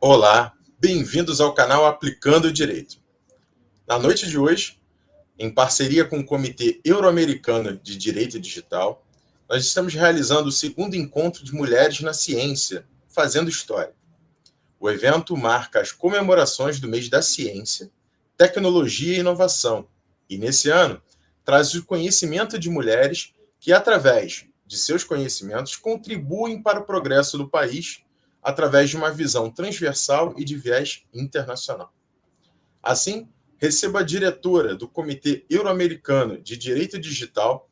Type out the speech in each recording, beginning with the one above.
Olá, bem-vindos ao canal Aplicando o Direito. Na noite de hoje, em parceria com o Comitê Euro-Americano de Direito Digital, nós estamos realizando o segundo encontro de mulheres na ciência, Fazendo História. O evento marca as comemorações do mês da ciência, tecnologia e inovação, e nesse ano traz o conhecimento de mulheres que, através de seus conhecimentos, contribuem para o progresso do país através de uma visão transversal e de viés internacional. Assim, recebo a diretora do Comitê Euro-Americano de Direito Digital,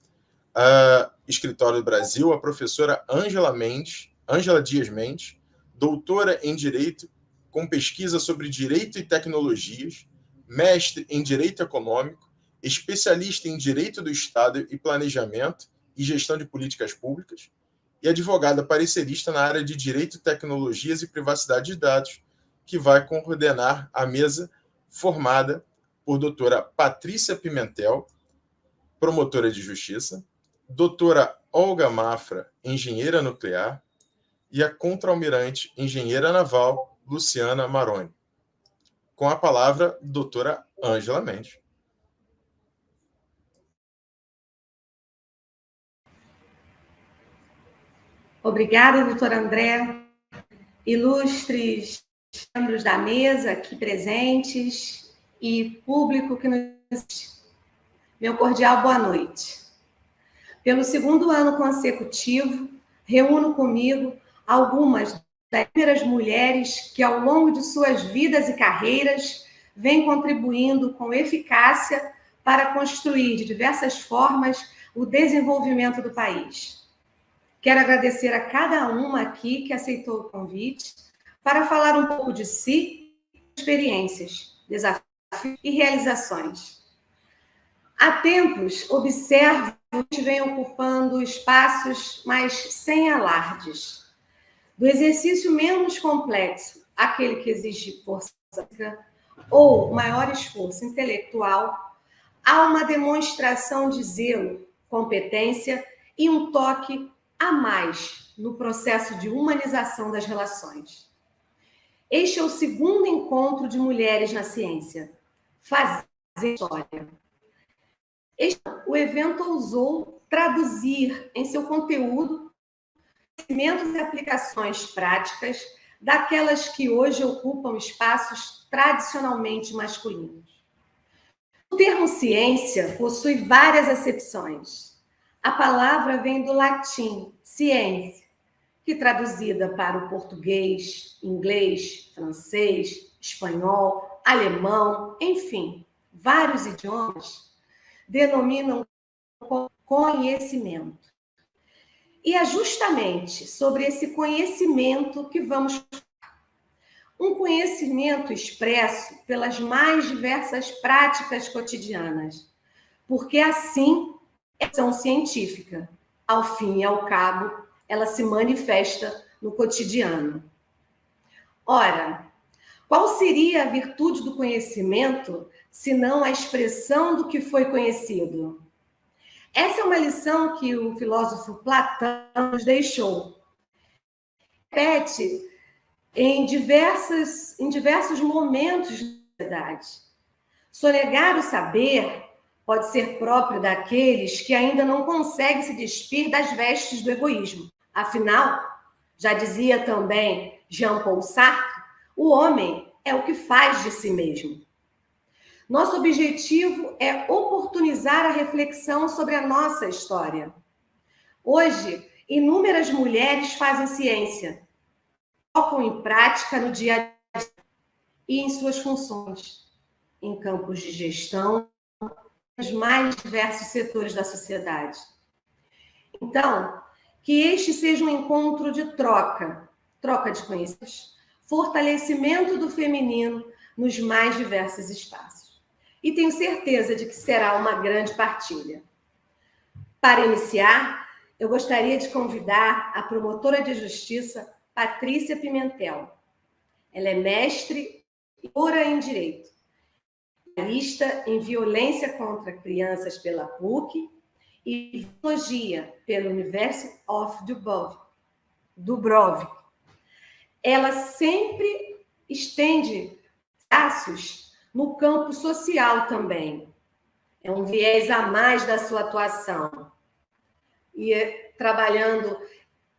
Escritório do Brasil, a professora Ângela Dias Mendes, doutora em Direito com pesquisa sobre Direito e Tecnologias, mestre em Direito Econômico, especialista em Direito do Estado e Planejamento e Gestão de Políticas Públicas, e advogada parecerista na área de Direito, Tecnologias e Privacidade de Dados, que vai coordenar a mesa formada por doutora Patrícia Pimentel, promotora de justiça, doutora Olga Mafra, engenheira nuclear, e a contra-almirante engenheira naval Luciana Maroni. Com a palavra, doutora Ângela Mendes. Obrigada, doutor André. Ilustres membros da mesa aqui presentes e público que nos assiste. Meu cordial boa noite. Pelo segundo ano consecutivo, reúno comigo algumas das primeiras mulheres que, ao longo de suas vidas e carreiras, vêm contribuindo com eficácia para construir, de diversas formas, o desenvolvimento do país. Quero agradecer a cada uma aqui que aceitou o convite para falar um pouco de si, experiências, desafios e realizações. Há tempos, observo que vem ocupando espaços, mas sem alardes. Do exercício menos complexo, aquele que exige força física ou maior esforço intelectual, há uma demonstração de zelo, competência e um toque a mais no processo de humanização das relações. Este é o segundo encontro de mulheres na ciência, Fazendo História. O evento ousou traduzir em seu conteúdo conhecimentos e aplicações práticas daquelas que hoje ocupam espaços tradicionalmente masculinos. O termo ciência possui várias acepções. A palavra vem do latim, scientia, que traduzida para o português, inglês, francês, espanhol, alemão, enfim, vários idiomas, denominam conhecimento. E é justamente sobre esse conhecimento que vamos falar. Um conhecimento expresso pelas mais diversas práticas cotidianas, porque assim é a ação científica. Ao fim e ao cabo, ela se manifesta no cotidiano. Ora, qual seria a virtude do conhecimento, senão a expressão do que foi conhecido? Essa é uma lição que o filósofo Platão nos deixou. Repete em diversos momentos da sociedade. Sonegar o saber pode ser próprio daqueles que ainda não conseguem se despir das vestes do egoísmo. Afinal, já dizia também Jean-Paul Sartre, o homem é o que faz de si mesmo. Nosso objetivo é oportunizar a reflexão sobre a nossa história. Hoje, inúmeras mulheres fazem ciência, colocam em prática no dia a dia e em suas funções, em campos de gestão, nos mais diversos setores da sociedade. Então, que este seja um encontro de troca de conhecimentos, fortalecimento do feminino nos mais diversos espaços. E tenho certeza de que será uma grande partilha. Para iniciar, eu gostaria de convidar a promotora de justiça, Patrícia Pimentel. Ela é mestre e doutora em Direito, especialista em violência contra crianças pela PUC e biologia pela University of Dubrovnik. Ela sempre estende braços no campo social também. É um viés a mais da sua atuação. E trabalhando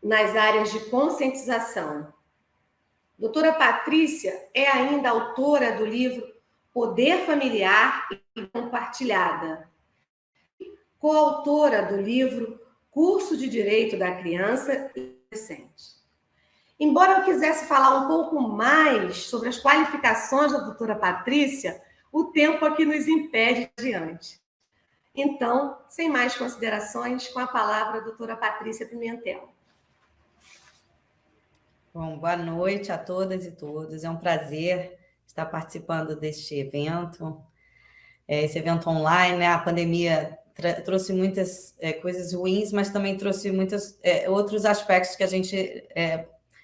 nas áreas de conscientização. Doutora Patrícia é ainda autora do livro Poder Familiar e Compartilhada, coautora do livro Curso de Direito da Criança e Adolescente. Embora eu quisesse falar um pouco mais sobre as qualificações da doutora Patrícia, o tempo aqui nos impede adiante. Então, sem mais considerações, com a palavra a doutora Patrícia Pimentel. Bom, boa noite a todas e todos. É um prazer estar participando deste evento. Esse evento online, né? A pandemia trouxe muitas coisas ruins, mas também trouxe muitos outros aspectos que a gente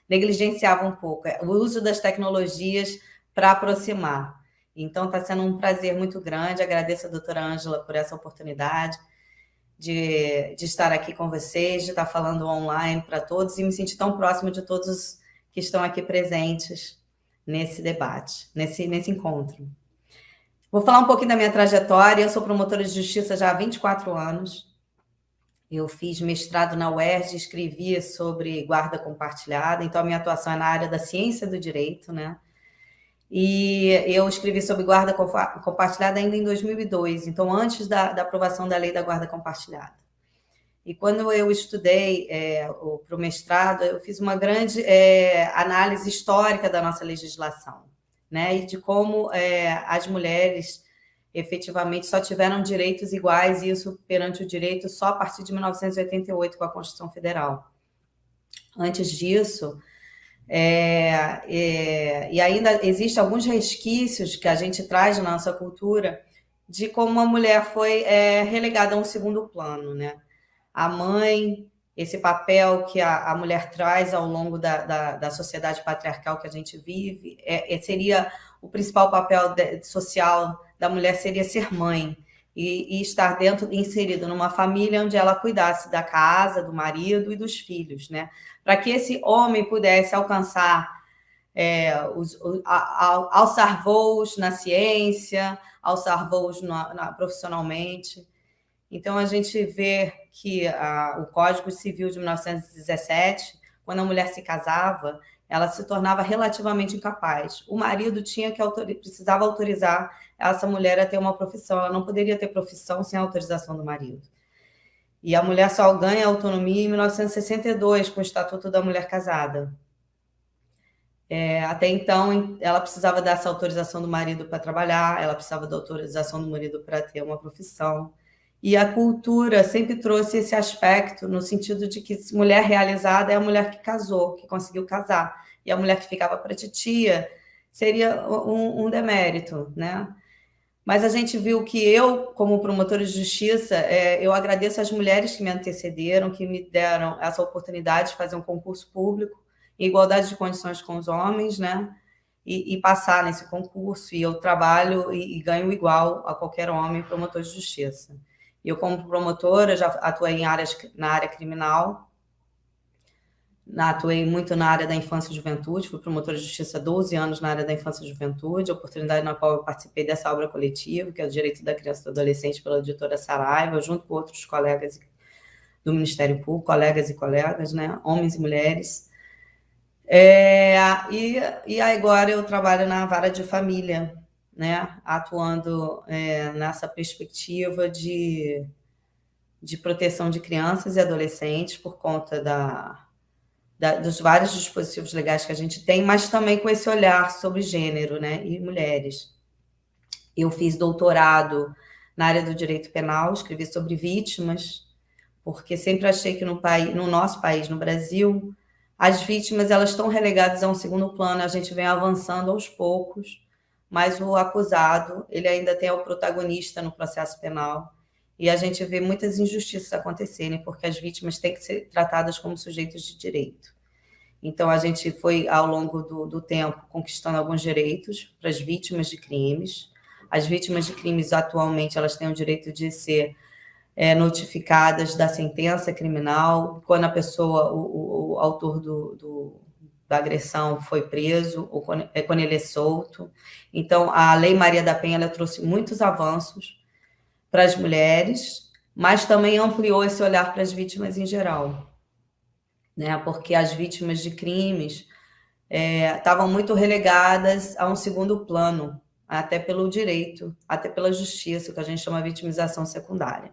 negligenciava um pouco. O uso das tecnologias para aproximar. Então, está sendo um prazer muito grande. Agradeço a doutora Ângela por essa oportunidade de estar aqui com vocês, de estar falando online para todos e me sentir tão próximo de todos que estão aqui presentes nesse debate, nesse encontro. Vou falar um pouquinho da minha trajetória. Eu sou promotora de justiça já há 24 anos. Eu fiz mestrado na UERJ, escrevi sobre guarda compartilhada, então a minha atuação é na área da ciência do direito, né? E eu escrevi sobre guarda compartilhada ainda em 2002, então antes da aprovação da lei da guarda compartilhada. E quando eu estudei para o mestrado, eu fiz uma grande análise histórica da nossa legislação, né? E de como as mulheres efetivamente só tiveram direitos iguais, e isso perante o direito só a partir de 1988, com a Constituição Federal. Antes disso... e ainda existem alguns resquícios que a gente traz na nossa cultura de como a mulher foi relegada a um segundo plano, né? A mãe, esse papel que a mulher traz ao longo da sociedade patriarcal que a gente vive, seria o principal papel social da mulher, seria ser mãe e estar inserida numa família onde ela cuidasse da casa, do marido e dos filhos, né? Para que esse homem pudesse alcançar, alçar voos na ciência, alçar voos profissionalmente. Então, a gente vê que o Código Civil de 1917, quando a mulher se casava, ela se tornava relativamente incapaz. O marido precisava autorizar essa mulher a ter uma profissão. Ela não poderia ter profissão sem a autorização do marido. E a mulher só ganha autonomia em 1962, com o Estatuto da Mulher Casada. Até então, ela precisava dessa autorização do marido para trabalhar, ela precisava da autorização do marido para ter uma profissão. E a cultura sempre trouxe esse aspecto, no sentido de que mulher realizada é a mulher que casou, que conseguiu casar. E a mulher que ficava para a titia seria um demérito, né? Mas a gente viu que eu, como promotora de justiça, eu agradeço às mulheres que me antecederam, que me deram essa oportunidade de fazer um concurso público, em igualdade de condições com os homens, né? E passar nesse concurso. E eu trabalho e ganho igual a qualquer homem promotor de justiça. Eu, como promotora, já atuei na área criminal, atuei muito na área da infância e juventude, fui promotora de justiça há 12 anos na área da infância e juventude, oportunidade na qual eu participei dessa obra coletiva, que é o Direito da Criança e do Adolescente, pela editora Saraiva, junto com outros colegas do Ministério Público, colegas e colegas, né, homens e mulheres. E agora eu trabalho na vara de família, né, atuando nessa perspectiva de proteção de crianças e adolescentes por conta dos vários dispositivos legais que a gente tem, mas também com esse olhar sobre gênero, né, e mulheres. Eu fiz doutorado na área do direito penal, escrevi sobre vítimas, porque sempre achei que no nosso país, no Brasil, as vítimas elas estão relegadas a um segundo plano, a gente vem avançando aos poucos, mas o acusado, ele ainda tem o protagonista no processo penal, e a gente vê muitas injustiças acontecerem, porque as vítimas têm que ser tratadas como sujeitos de direito. Então, a gente foi, ao longo do tempo, conquistando alguns direitos para as vítimas de crimes. As vítimas de crimes, atualmente, elas têm o direito de ser notificadas da sentença criminal, quando a pessoa, o autor da agressão foi preso, ou quando ele é solto. Então, a Lei Maria da Penha ela trouxe muitos avanços para as mulheres, mas também ampliou esse olhar para as vítimas em geral, né? Porque as vítimas de crimes estavam muito relegadas a um segundo plano, até pelo direito, até pela justiça, o que a gente chama de vitimização secundária.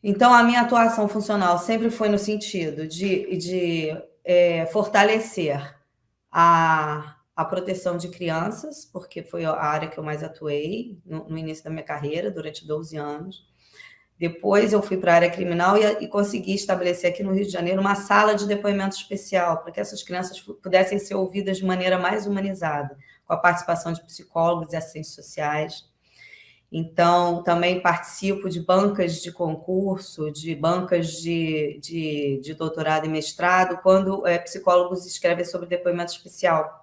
Então, a minha atuação funcional sempre foi no sentido de fortalecer a proteção de crianças, porque foi a área que eu mais atuei no início da minha carreira, durante 12 anos. Depois eu fui para a área criminal e consegui estabelecer aqui no Rio de Janeiro uma sala de depoimento especial, para que essas crianças pudessem ser ouvidas de maneira mais humanizada, com a participação de psicólogos e assistentes sociais. Então, também participo de bancas de concurso, de bancas de doutorado e mestrado, quando psicólogos escrevem sobre depoimento especial.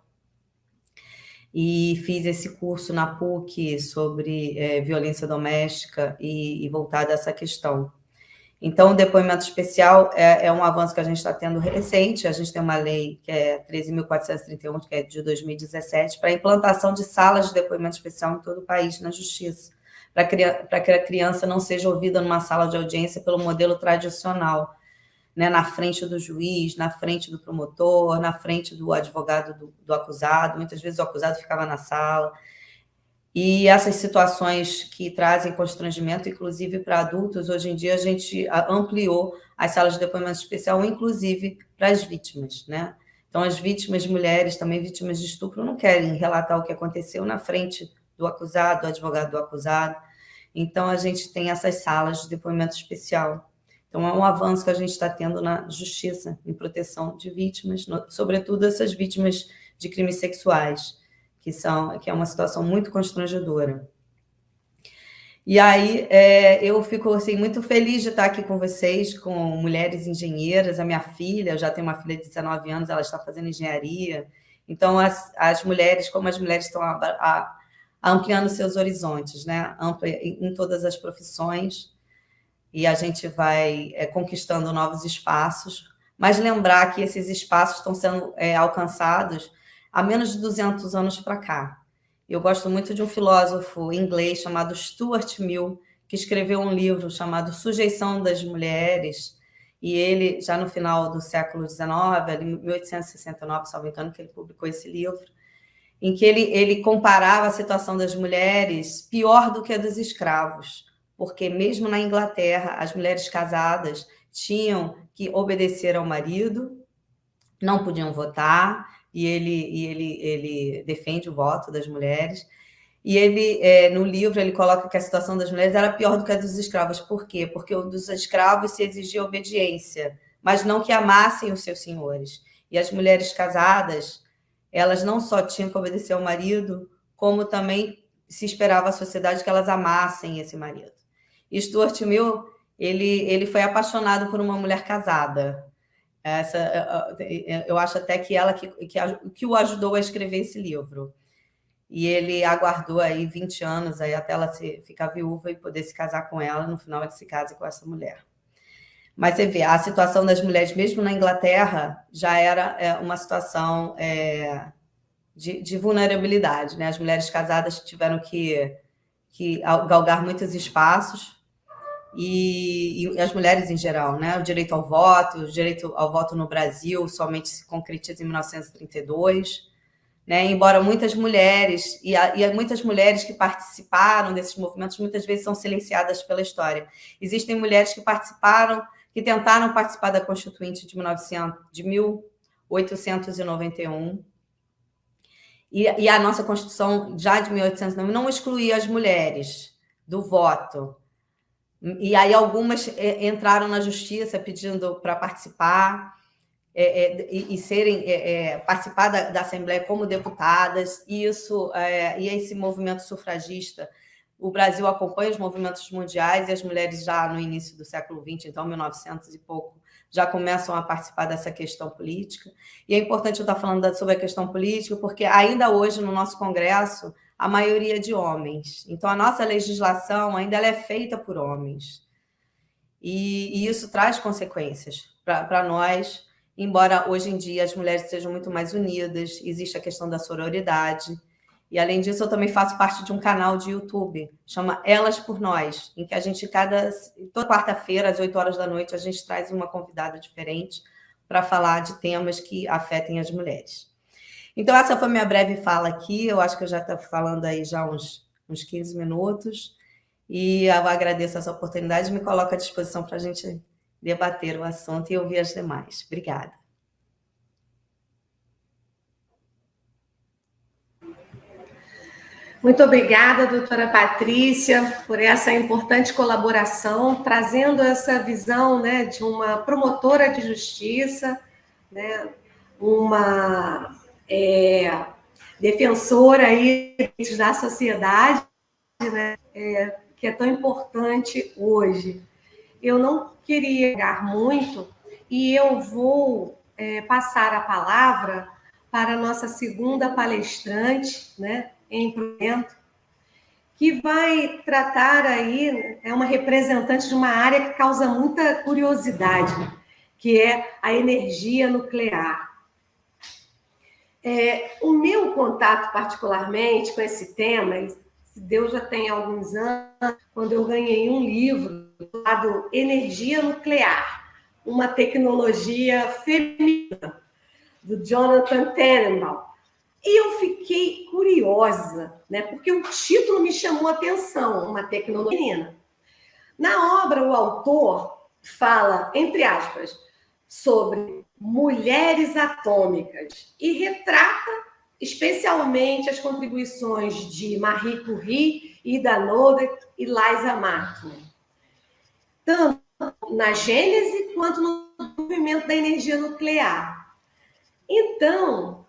E fiz esse curso na PUC sobre violência doméstica e voltado a essa questão. Então, o depoimento especial é um avanço que a gente está tendo recente. A gente tem uma lei que é 13.431, que é de 2017, para a implantação de salas de depoimento especial em todo o país, na justiça, para que a criança não seja ouvida numa sala de audiência pelo modelo tradicional, né, na frente do juiz, na frente do promotor, na frente do advogado do acusado. Muitas vezes o acusado ficava na sala. E essas situações que trazem constrangimento, inclusive para adultos, hoje em dia a gente ampliou as salas de depoimento especial, inclusive para as vítimas, né? Então, as vítimas mulheres, também vítimas de estupro, não querem relatar o que aconteceu na frente do acusado, do advogado do acusado. Então, a gente tem essas salas de depoimento especial. Então, é um avanço que a gente está tendo na justiça, em proteção de vítimas, sobretudo essas vítimas de crimes sexuais, que é uma situação muito constrangedora. E aí, eu fico assim, muito feliz de estar aqui com vocês, com mulheres engenheiras. A minha filha, eu já tenho uma filha de 19 anos, ela está fazendo engenharia. Então, as mulheres, como as mulheres estão ampliando seus horizontes, né? Em todas as profissões, e a gente vai conquistando novos espaços, mas lembrar que esses espaços estão sendo alcançados há menos de 200 anos para cá. Eu gosto muito de um filósofo inglês chamado Stuart Mill, que escreveu um livro chamado Sujeição das Mulheres, e ele, já no final do século XIX, ali em 1869, se não me engano, que ele publicou esse livro, em que ele comparava a situação das mulheres pior do que a dos escravos, porque mesmo na Inglaterra, as mulheres casadas tinham que obedecer ao marido, não podiam votar, e ele defende o voto das mulheres. E ele, no livro, ele coloca que a situação das mulheres era pior do que a dos escravos. Por quê? Porque dos escravos se exigia obediência, mas não que amassem os seus senhores. E as mulheres casadas, elas não só tinham que obedecer ao marido, como também se esperava a sociedade que elas amassem esse marido. E Stuart Mill, ele foi apaixonado por uma mulher casada. Eu acho até que ela que o ajudou a escrever esse livro. E ele aguardou aí 20 anos aí até ela ficar viúva e poder se casar com ela. No final, ele se casa com essa mulher. Mas você vê, a situação das mulheres, mesmo na Inglaterra, já era uma situação de vulnerabilidade, né? As mulheres casadas tiveram que galgar muitos espaços, e as mulheres em geral, né? O direito ao voto no Brasil somente se concretiza em 1932, né? Embora muitas mulheres, e muitas mulheres que participaram desses movimentos, muitas vezes são silenciadas pela história. Existem mulheres que participaram, que tentaram participar da Constituinte de 1891, e a nossa Constituição, já de 1891, não excluía as mulheres do voto. E aí algumas entraram na justiça pedindo para participar participar da Assembleia como deputadas. E esse movimento sufragista, o Brasil acompanha os movimentos mundiais, e as mulheres já no início do século XX, então 1900 e pouco, já começam a participar dessa questão política. E é importante eu estar falando sobre a questão política, porque ainda hoje no nosso Congresso a maioria é de homens. Então, a nossa legislação ainda ela é feita por homens. E isso traz consequências para nós, embora hoje em dia as mulheres sejam muito mais unidas, existe a questão da sororidade. E, além disso, eu também faço parte de um canal de YouTube, chama Elas por Nós, em que a gente, toda quarta-feira, às 8 horas da noite, a gente traz uma convidada diferente para falar de temas que afetem as mulheres. Então, essa foi minha breve fala aqui. Eu acho que eu já estou falando aí já uns 15 minutos. E eu agradeço essa oportunidade e me coloco à disposição para a gente debater o assunto e ouvir as demais. Obrigada. Muito obrigada, doutora Patrícia, por essa importante colaboração, trazendo essa visão, né, de uma promotora de justiça, né, uma defensora aí da sociedade, né, que é tão importante hoje. Eu não queria pegar muito e eu vou passar a palavra para a nossa segunda palestrante, né, em projeto, que vai tratar aí, é uma representante de uma área que causa muita curiosidade, que é a energia nuclear. O meu contato particularmente com esse tema, se Deus já tem alguns anos, quando eu ganhei um livro chamado Energia Nuclear, uma tecnologia feminina, do Jonathan Tannenbaum. E eu fiquei curiosa, né? Porque o título me chamou a atenção, uma tecnologia feminina. Na obra, o autor fala, entre aspas, sobre mulheres atômicas e retrata especialmente as contribuições de Marie Curie, Ida Noddack e Liza Martin, tanto na gênese quanto no movimento da energia nuclear. Então,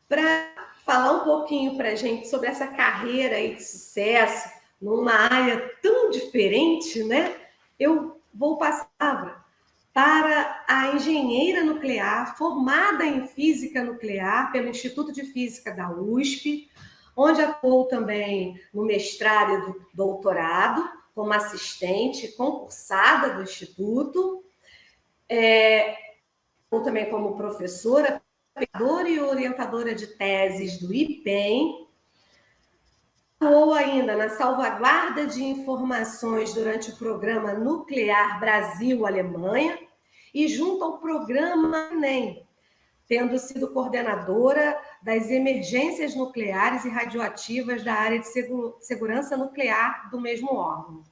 para falar um pouquinho para a gente sobre essa carreira aí de sucesso numa área tão diferente, né? Eu vou passar a palavra para a engenheira nuclear, formada em física nuclear pelo Instituto de Física da USP, onde atuou também no mestrado e do doutorado, como assistente concursada do Instituto, ou também como professora, e orientadora de teses do IPEM, atuou ainda na salvaguarda de informações durante o programa nuclear Brasil-Alemanha e junto ao programa ENEM, tendo sido coordenadora das emergências nucleares e radioativas da área de segurança nuclear do mesmo órgão.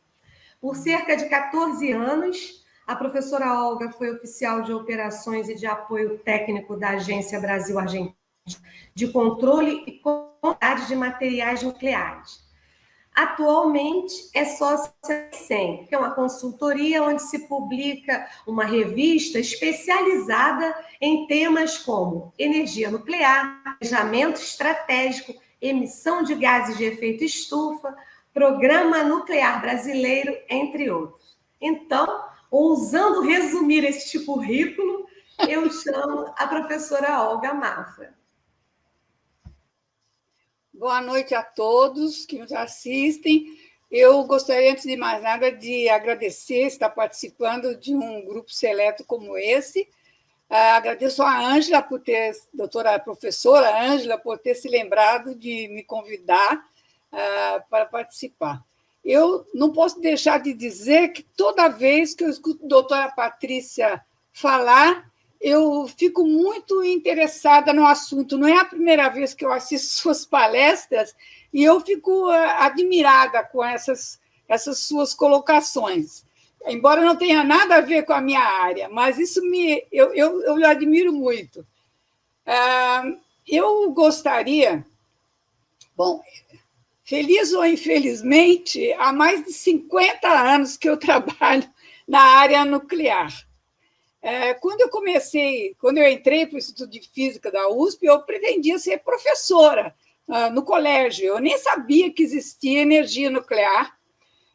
Por cerca de 14 anos, a professora Olga foi oficial de operações e de apoio técnico da Agência Brasil-Argentina de controle e qualidade de materiais nucleares. Atualmente é sócia da CEM, que é uma consultoria onde se publica uma revista especializada em temas como energia nuclear, planejamento estratégico, emissão de gases de efeito estufa, programa nuclear brasileiro, entre outros. Então, ousando resumir este currículo, eu chamo a professora Olga Mafra. Boa noite a todos que nos assistem. Eu gostaria, antes de mais nada, de agradecer estar participando de um grupo seleto como esse. Agradeço a Ângela por ter, doutora professora Ângela, por ter se lembrado de me convidar para participar. Eu não posso deixar de dizer que toda vez que eu escuto a doutora Patrícia falar, eu fico muito interessada no assunto. Não é a primeira vez que eu assisto suas palestras e eu fico admirada com essas suas colocações. Embora não tenha nada a ver com a minha área, mas isso eu admiro muito. Eu gostaria... Bom, feliz ou infelizmente, há mais de 50 anos que eu trabalho na área nuclear. Quando eu entrei para o Instituto de Física da USP, eu pretendia ser professora no colégio. Eu nem sabia que existia energia nuclear.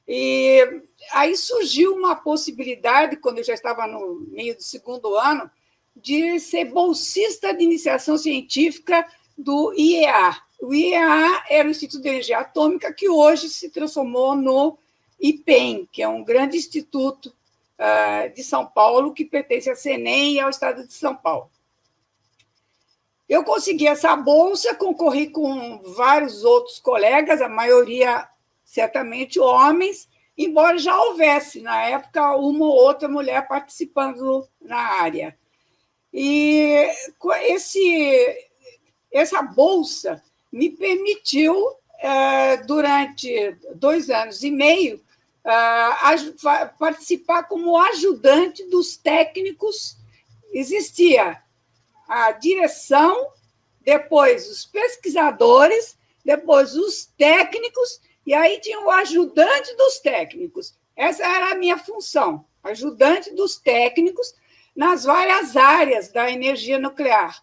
E aí surgiu uma possibilidade, quando eu já estava no meio do segundo ano, de ser bolsista de iniciação científica do IEA. O IEA era o Instituto de Energia Atômica, que hoje se transformou no IPEM, que é um grande instituto de São Paulo, que pertence à CENEM e ao Estado de São Paulo. Eu consegui essa bolsa, concorri com vários outros colegas, a maioria certamente homens, embora já houvesse, na época, uma ou outra mulher participando na área. E essa bolsa me permitiu, durante 2 anos e meio, participar como ajudante dos técnicos. Existia a direção, depois os pesquisadores, depois os técnicos, e aí tinha o ajudante dos técnicos. Essa era a minha função, ajudante dos técnicos nas várias áreas da energia nuclear,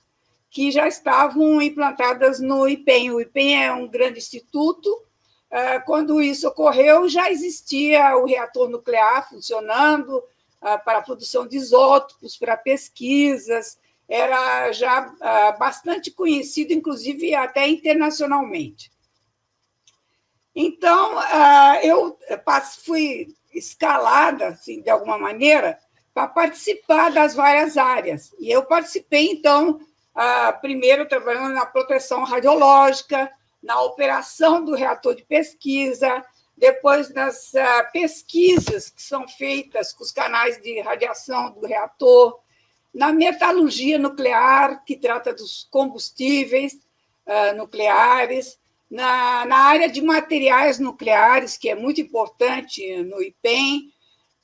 que já estavam implantadas no IPEM. O IPEM é um grande instituto. Quando isso ocorreu, já existia o reator nuclear funcionando para a produção de isótopos, para pesquisas, era já bastante conhecido, inclusive até internacionalmente. Então, eu fui escalada, assim, de alguma maneira, para participar das várias áreas. E eu participei, então, primeiro trabalhando na proteção radiológica, na operação do reator de pesquisa, depois nas pesquisas que são feitas com os canais de radiação do reator, na metalurgia nuclear, que trata dos combustíveis nucleares, na área de materiais nucleares, que é muito importante no IPEM,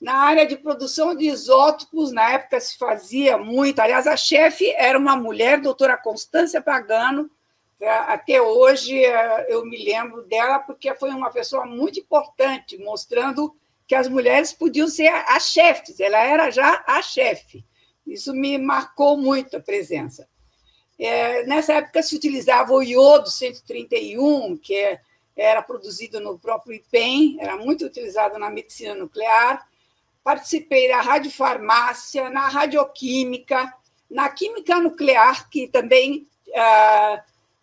na área de produção de isótopos, na época se fazia muito. Aliás, a chefe era uma mulher, doutora Constância Pagano. Até hoje eu me lembro dela, porque foi uma pessoa muito importante, mostrando que as mulheres podiam ser as chefes. Ela era já a chefe. Isso me marcou muito a presença. Nessa época se utilizava o iodo 131, que era produzido no próprio IPEM, era muito utilizado na medicina nuclear. Participei da radiofarmácia, na radioquímica, na química nuclear, que também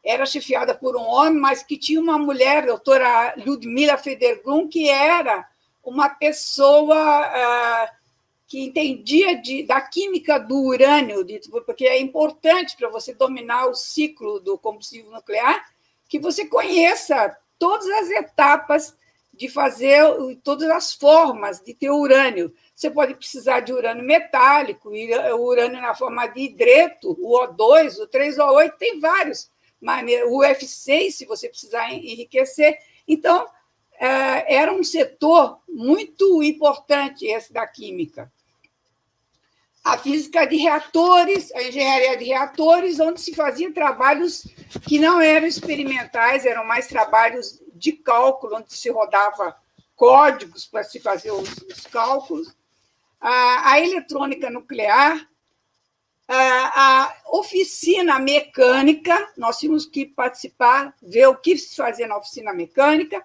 era chefiada por um homem, mas que tinha uma mulher, a doutora Ludmila Federglum, que era uma pessoa que entendia da química do urânio, porque é importante para você dominar o ciclo do combustível nuclear, que você conheça todas as etapas de fazer, todas as formas de ter urânio. Você pode precisar de urânio metálico, e o urânio na forma de hidreto, o O2, o 3O8, tem vários maneiras, o F6, se você precisar enriquecer. Então, era um setor muito importante esse da química. A física de reatores, a engenharia de reatores, onde se fazia trabalhos que não eram experimentais, eram mais trabalhos de cálculo, onde se rodava códigos para se fazer os cálculos. A eletrônica nuclear, a oficina mecânica, nós tínhamos que participar, ver o que se fazia na oficina mecânica,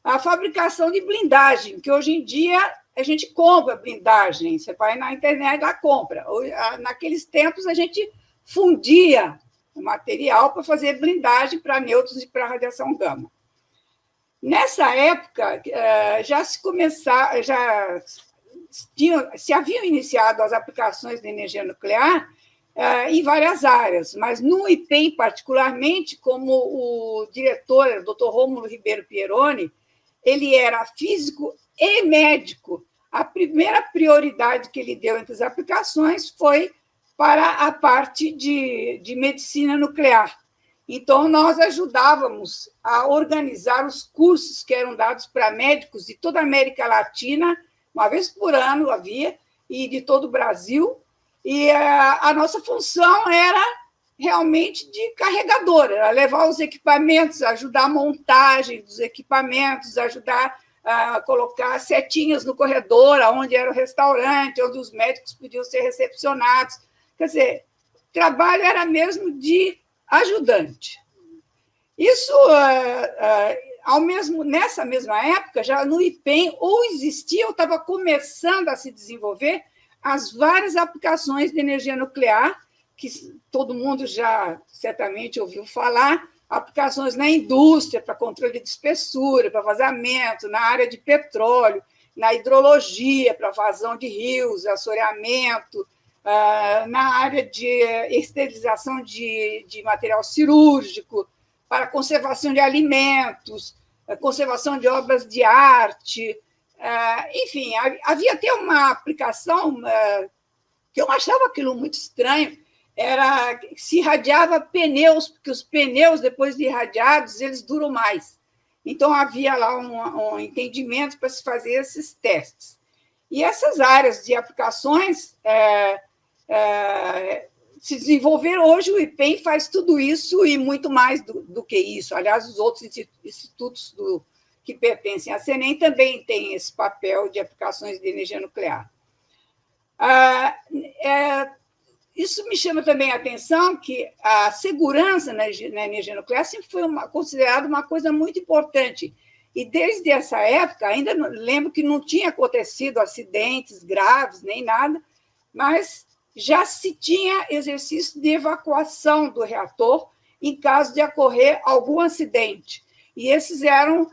a fabricação de blindagem, que hoje em dia a gente compra blindagem, você vai na internet e compra. Naqueles tempos, a gente fundia o material para fazer blindagem para nêutrons e para radiação gama. Nessa época, se haviam iniciado as aplicações de energia nuclear em várias áreas, mas no IPEM, particularmente, como o diretor, o Dr. Rômulo Ribeiro Pieroni, ele era físico e médico. A primeira prioridade que ele deu entre as aplicações foi para a parte de medicina nuclear. Então, nós ajudávamos a organizar os cursos que eram dados para médicos de toda a América Latina, uma vez por ano havia, e de todo o Brasil, e a nossa função era realmente de carregadora, era levar os equipamentos, ajudar a montagem dos equipamentos, ajudar a colocar setinhas no corredor, onde era o restaurante, onde os médicos podiam ser recepcionados. Quer dizer, o trabalho era mesmo de ajudante. Isso, nessa mesma época, já no IPEM, ou existia, ou estava começando a se desenvolver as várias aplicações de energia nuclear, que todo mundo já certamente ouviu falar, aplicações na indústria, para controle de espessura, para vazamento, na área de petróleo. na hidrologia, para vazão de rios, assoreamento, na área de esterilização de material cirúrgico, para conservação de alimentos, conservação de obras de arte. Enfim, havia até uma aplicação que eu achava aquilo muito estranho, era que se irradiava pneus, porque os pneus, depois de irradiados, eles duram mais. Então, havia lá um entendimento para se fazer esses testes. E essas áreas de aplicações se desenvolveram. Hoje, o IPEM faz tudo isso e muito mais do que isso. Aliás, os outros institutos que pertencem à CENEM também têm esse papel de aplicações de energia nuclear. Isso me chama também a atenção que a segurança na energia nuclear sempre foi considerada uma coisa muito importante. E desde essa época, ainda lembro que não tinha acontecido acidentes graves nem nada, mas já se tinha exercício de evacuação do reator em caso de ocorrer algum acidente. E esses eram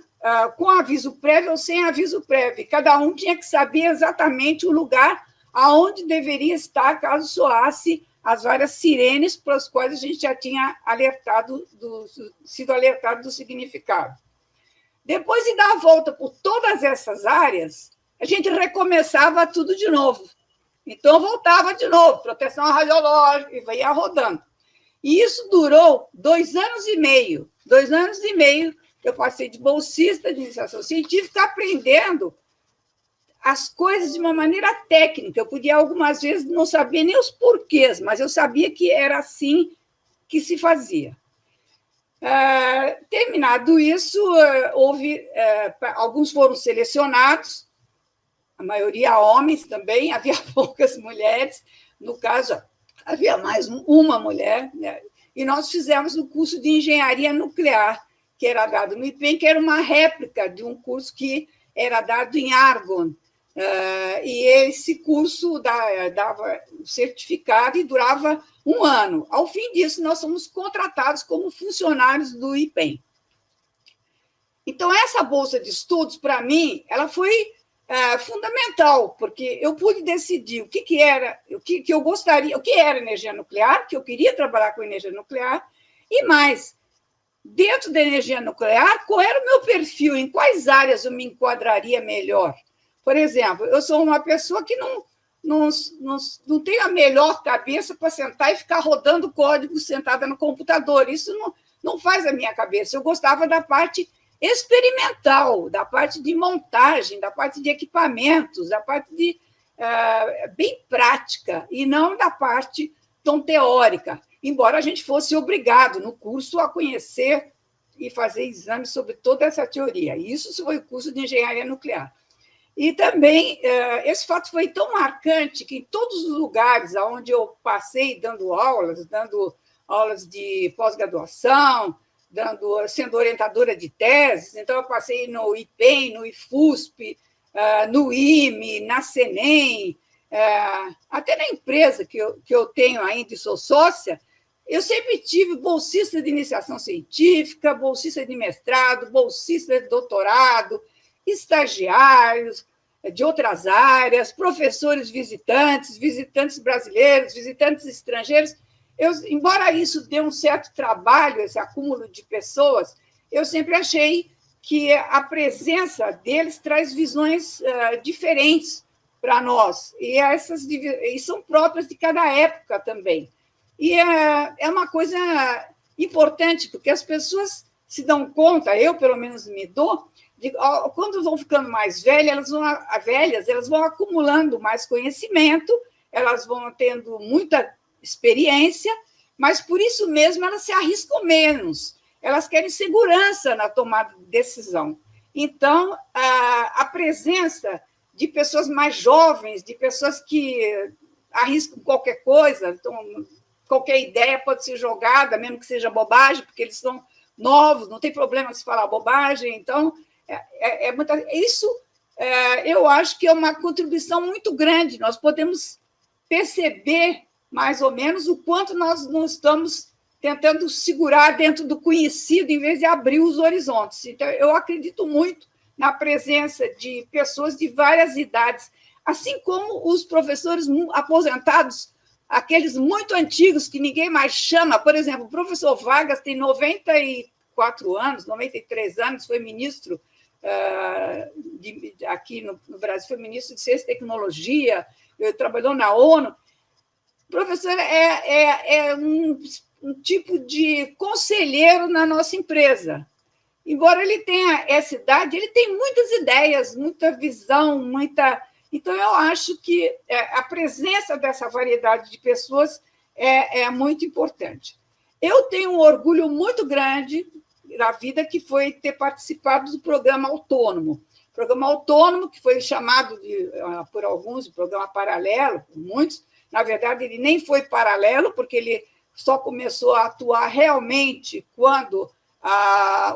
com aviso prévio ou sem aviso prévio. Cada um tinha que saber exatamente o lugar aonde deveria estar caso soasse as várias sirenes para as quais a gente já tinha sido alertado do significado. Depois de dar a volta por todas essas áreas, a gente recomeçava tudo de novo. Então, voltava de novo, proteção radiológica, e ia rodando. E isso durou 2 anos e meio. 2 anos e meio eu passei de bolsista de iniciação científica aprendendo as coisas de uma maneira técnica. Eu podia, algumas vezes, não saber nem os porquês, mas eu sabia que era assim que se fazia. Terminado isso, alguns foram selecionados, a maioria homens também, havia poucas mulheres. No caso, havia mais uma mulher, né? E nós fizemos o curso de engenharia nuclear, que era dado no IPEM, que era uma réplica de um curso que era dado em Argonne. E esse curso dava certificado e durava 1 ano. Ao fim disso, nós fomos contratados como funcionários do IPEM. Então, essa bolsa de estudos, para mim, ela foi fundamental, porque eu pude decidir o que era, o que eu gostaria, o que era energia nuclear, que eu queria trabalhar com energia nuclear, e mais, dentro da energia nuclear, qual era o meu perfil, em quais áreas eu me enquadraria melhor. Por exemplo, eu sou uma pessoa que não tem a melhor cabeça para sentar e ficar rodando código sentada no computador. Isso não faz a minha cabeça. Eu gostava da parte experimental, da parte de montagem, da parte de equipamentos, da parte bem prática, e não da parte tão teórica, embora a gente fosse obrigado no curso a conhecer e fazer exames sobre toda essa teoria. Isso foi o curso de engenharia nuclear. E também, esse fato foi tão marcante que em todos os lugares onde eu passei dando aulas de pós-graduação, sendo orientadora de teses, então eu passei no IPEM, no IFUSP, no IME, na CENEM, até na empresa que eu tenho ainda e sou sócia, eu sempre tive bolsista de iniciação científica, bolsista de mestrado, bolsista de doutorado, estagiários de outras áreas, professores visitantes brasileiros, visitantes estrangeiros. Embora isso dê um certo trabalho, esse acúmulo de pessoas, eu sempre achei que a presença deles traz visões diferentes para nós, e são próprias de cada época também. E é uma coisa importante, porque as pessoas se dão conta, eu pelo menos me dou, quando vão ficando mais velhas, elas vão acumulando mais conhecimento, elas vão tendo muita experiência, mas por isso mesmo elas se arriscam menos, elas querem segurança na tomada de decisão. Então, a presença de pessoas mais jovens, de pessoas que arriscam qualquer coisa, então, qualquer ideia pode ser jogada, mesmo que seja bobagem, porque eles são novos, não tem problema se falar bobagem. Então, eu acho que é uma contribuição muito grande. Nós podemos perceber, mais ou menos, o quanto nós não estamos tentando segurar dentro do conhecido, em vez de abrir os horizontes. Então, eu acredito muito na presença de pessoas de várias idades, assim como os professores aposentados, aqueles muito antigos que ninguém mais chama. Por exemplo, o professor Vargas tem 94 anos, 93 anos, foi ministro aqui no Brasil, foi ministro de Ciência e Tecnologia, trabalhou na ONU. O professor é um tipo de conselheiro na nossa empresa. Embora ele tenha essa idade, ele tem muitas ideias, muita visão, muita... Então, eu acho que a presença dessa variedade de pessoas é muito importante. Eu tenho um orgulho muito grande na vida, que foi ter participado do programa Autônomo. Programa Autônomo, que foi chamado por alguns de programa paralelo, por muitos. Na verdade, ele nem foi paralelo, porque ele só começou a atuar realmente quando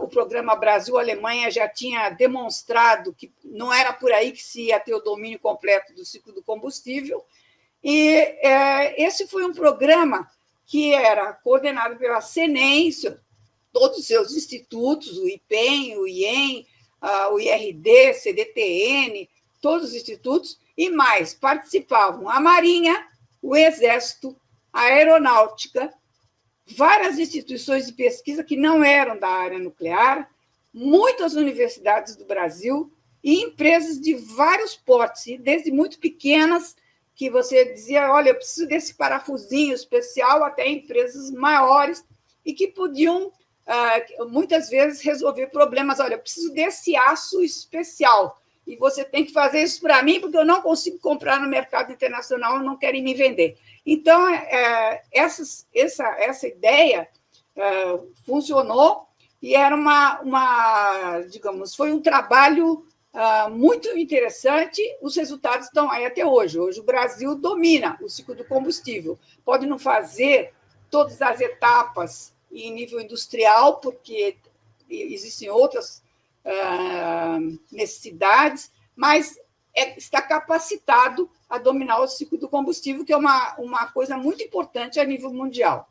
o programa Brasil-Alemanha já tinha demonstrado que não era por aí que se ia ter o domínio completo do ciclo do combustível. E esse foi um programa que era coordenado pela CENEM, todos os seus institutos, o IPEM, o IEM, o IRD, CDTN, todos os institutos, e mais participavam a Marinha, o Exército, a Aeronáutica, várias instituições de pesquisa que não eram da área nuclear, muitas universidades do Brasil e empresas de vários portes, desde muito pequenas, que você dizia, olha, eu preciso desse parafusinho especial, até empresas maiores, e que podiam, muitas vezes, resolver problemas. Olha, eu preciso desse aço especial, e você tem que fazer isso para mim, porque eu não consigo comprar no mercado internacional, não querem me vender. Então, essa ideia funcionou e era digamos, foi um trabalho muito interessante. Os resultados estão aí até hoje. Hoje o Brasil domina o ciclo do combustível. Pode não fazer todas as etapas em nível industrial, porque existem outras necessidades, mas está capacitado a dominar o ciclo do combustível, que é uma coisa muito importante a nível mundial.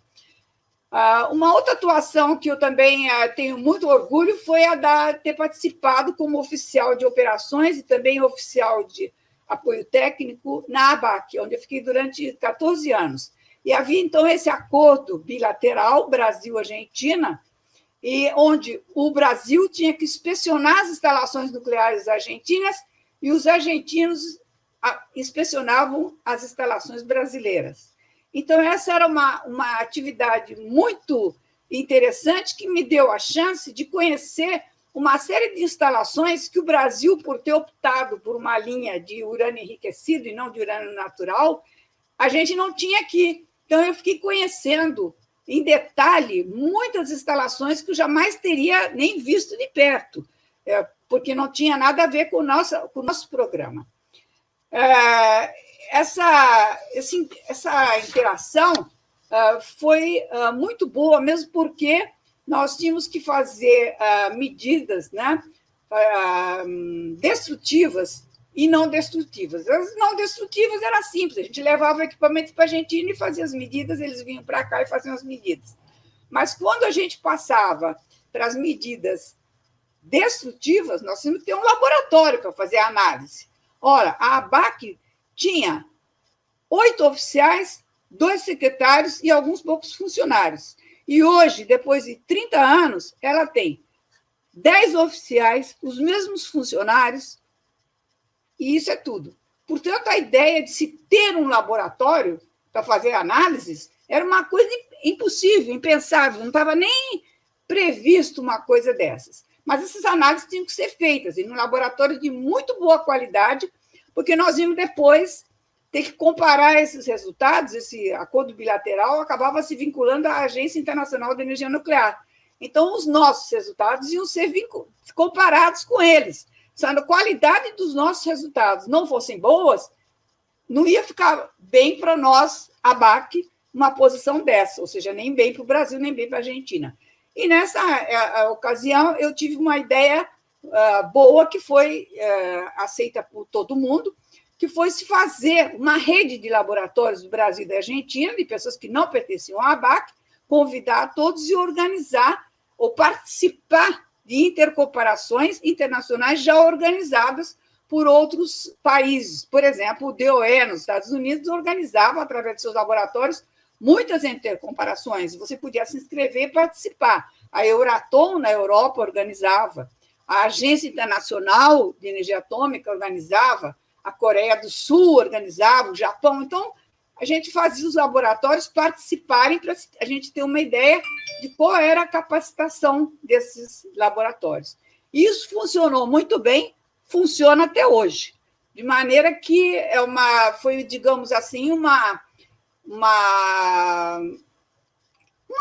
Uma outra atuação que eu também tenho muito orgulho foi a de ter participado como oficial de operações e também oficial de apoio técnico na ABAC, onde eu fiquei durante 14 anos. E havia, então, esse acordo bilateral Brasil-Argentina, e onde o Brasil tinha que inspecionar as instalações nucleares argentinas e os argentinos inspecionavam as instalações brasileiras. Então, essa era uma atividade muito interessante que me deu a chance de conhecer uma série de instalações que o Brasil, por ter optado por uma linha de urânio enriquecido e não de urânio natural, a gente não tinha aqui. Então, eu fiquei conhecendo em detalhe muitas instalações que eu jamais teria nem visto de perto, porque não tinha nada a ver com o nosso programa. Essa interação foi muito boa, mesmo porque nós tínhamos que fazer medidas, né, destrutivas e não destrutivas. As não destrutivas era simples, a gente levava o equipamento para a Argentina e fazia as medidas, eles vinham para cá e faziam as medidas. Mas quando a gente passava para as medidas destrutivas, nós tínhamos que ter um laboratório para fazer a análise. Ora, a ABAC tinha 8 oficiais, 2 secretários e alguns poucos funcionários. E hoje, depois de 30 anos, ela tem 10 oficiais, os mesmos funcionários, e isso é tudo. Portanto, a ideia de se ter um laboratório para fazer análises era uma coisa impossível, impensável, não estava nem previsto uma coisa dessas. Mas essas análises tinham que ser feitas em um laboratório de muito boa qualidade, porque nós íamos depois ter que comparar esses resultados. Esse acordo bilateral acabava se vinculando à Agência Internacional de Energia Nuclear. Então, os nossos resultados iam ser comparados com eles. Se a qualidade dos nossos resultados não fossem boas, não ia ficar bem para nós, a ABAC, uma posição dessa, ou seja, nem bem para o Brasil, nem bem para a Argentina. E, nessa ocasião, eu tive uma ideia boa, que foi aceita por todo mundo, que foi se fazer uma rede de laboratórios do Brasil e da Argentina, de pessoas que não pertenciam à ABAC, convidar a todos e organizar ou participar de intercooperações internacionais já organizadas por outros países. Por exemplo, o DOE, nos Estados Unidos, organizava, através de seus laboratórios, muitas intercomparações. Você podia se inscrever e participar. A Euratom, na Europa, organizava. A Agência Internacional de Energia Atômica organizava. A Coreia do Sul organizava. O Japão. Então, a gente fazia os laboratórios participarem para a gente ter uma ideia de qual era a capacitação desses laboratórios. Isso funcionou muito bem, funciona até hoje. De maneira que foi, digamos assim, uma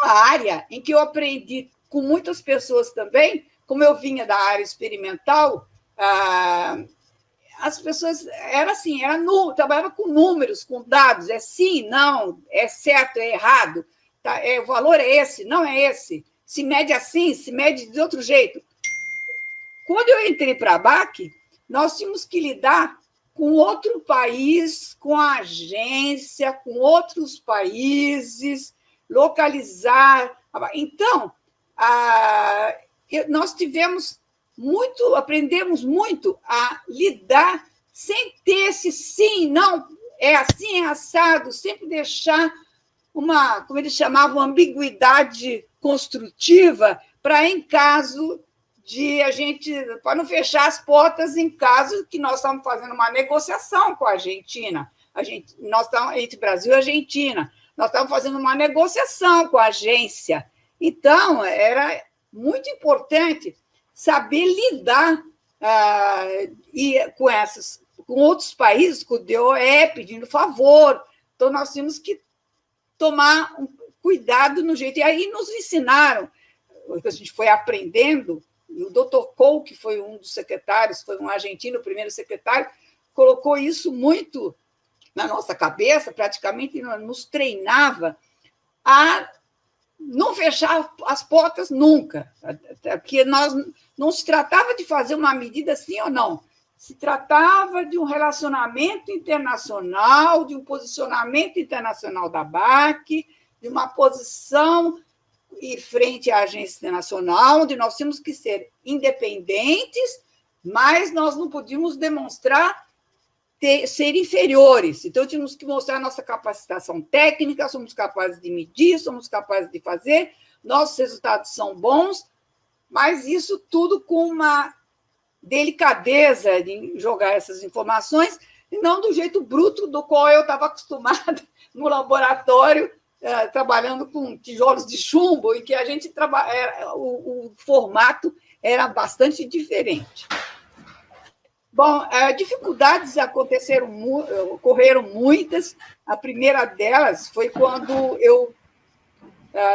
área em que eu aprendi com muitas pessoas também, como eu vinha da área experimental, as pessoas trabalhava com números, com dados, é sim, não, é certo, é errado, tá, o valor é esse, não é esse, se mede assim, se mede de outro jeito. Quando eu entrei para a BAC, nós tínhamos que lidar com outro país, com a agência, com outros países, localizar. Então, nós aprendemos muito a lidar sem ter esse sim, não, é assim, é assado, sempre deixar como eles chamavam, ambiguidade construtiva para, em caso de para não fechar as portas em caso que nós estamos fazendo uma negociação com a Argentina. Nós estamos entre Brasil e Argentina. Nós estamos fazendo uma negociação com a agência. Então, era muito importante saber lidar com outros países, com o DOE, pedindo favor. Então, nós tínhamos que tomar um cuidado no jeito. E aí nos ensinaram, a gente foi aprendendo. O Dr. Cole, que foi um dos secretários, foi um argentino, o primeiro secretário, colocou isso muito na nossa cabeça, praticamente nos treinava a não fechar as portas nunca, porque não se tratava de fazer uma medida sim ou não, se tratava de um relacionamento internacional, de um posicionamento internacional da BAC, de uma posição e frente à agência internacional, onde nós tínhamos que ser independentes, mas nós não podíamos demonstrar ser inferiores. Então, tínhamos que mostrar nossa capacitação técnica, somos capazes de medir, somos capazes de fazer, nossos resultados são bons, mas isso tudo com uma delicadeza de jogar essas informações, e não do jeito bruto do qual eu estava acostumada no laboratório, trabalhando com tijolos de chumbo, em que a gente o formato era bastante diferente. Bom, dificuldades ocorreram muitas. A primeira delas foi quando eu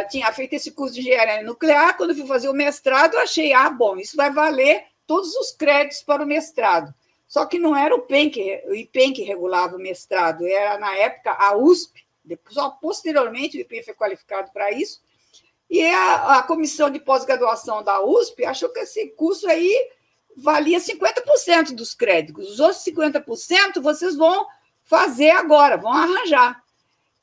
tinha feito esse curso de engenharia nuclear. Quando eu fui fazer o mestrado, eu achei, bom, isso vai valer todos os créditos para o mestrado. Só que não era o IPEM que regulava o mestrado, era, na época, a USP. Só posteriormente o IPEM foi qualificado para isso, e a comissão de pós-graduação da USP achou que esse curso aí valia 50% dos créditos. Os outros 50% vocês vão fazer agora, vão arranjar.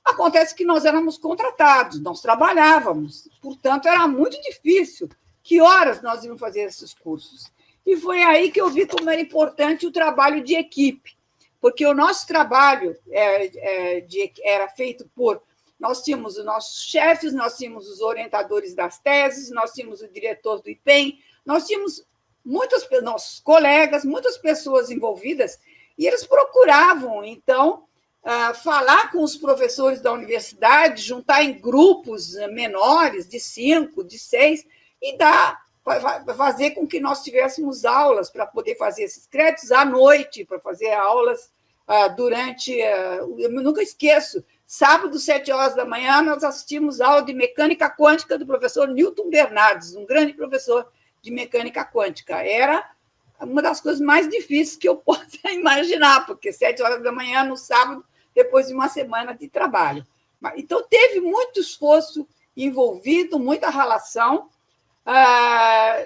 Acontece que nós éramos contratados, nós trabalhávamos, portanto, era muito difícil. Que horas nós íamos fazer esses cursos? E foi aí que eu vi como era importante o trabalho de equipe, porque o nosso trabalho era feito por... Nós tínhamos os nossos chefes, nós tínhamos os orientadores das teses, nós tínhamos o diretor do IPEM, nós tínhamos nossos colegas, muitas pessoas envolvidas, e eles procuravam, então, falar com os professores da universidade, juntar em grupos menores, de 5, de 6, e fazer com que nós tivéssemos aulas para poder fazer esses créditos à noite, para fazer aulas durante... Eu nunca esqueço, sábado, 7 horas da manhã, nós assistimos aula de mecânica quântica do professor Newton Bernardes, um grande professor de mecânica quântica. Era uma das coisas mais difíceis que eu possa imaginar, porque 7 horas da manhã, no sábado, depois de uma semana de trabalho. Então, teve muito esforço envolvido, muita relação,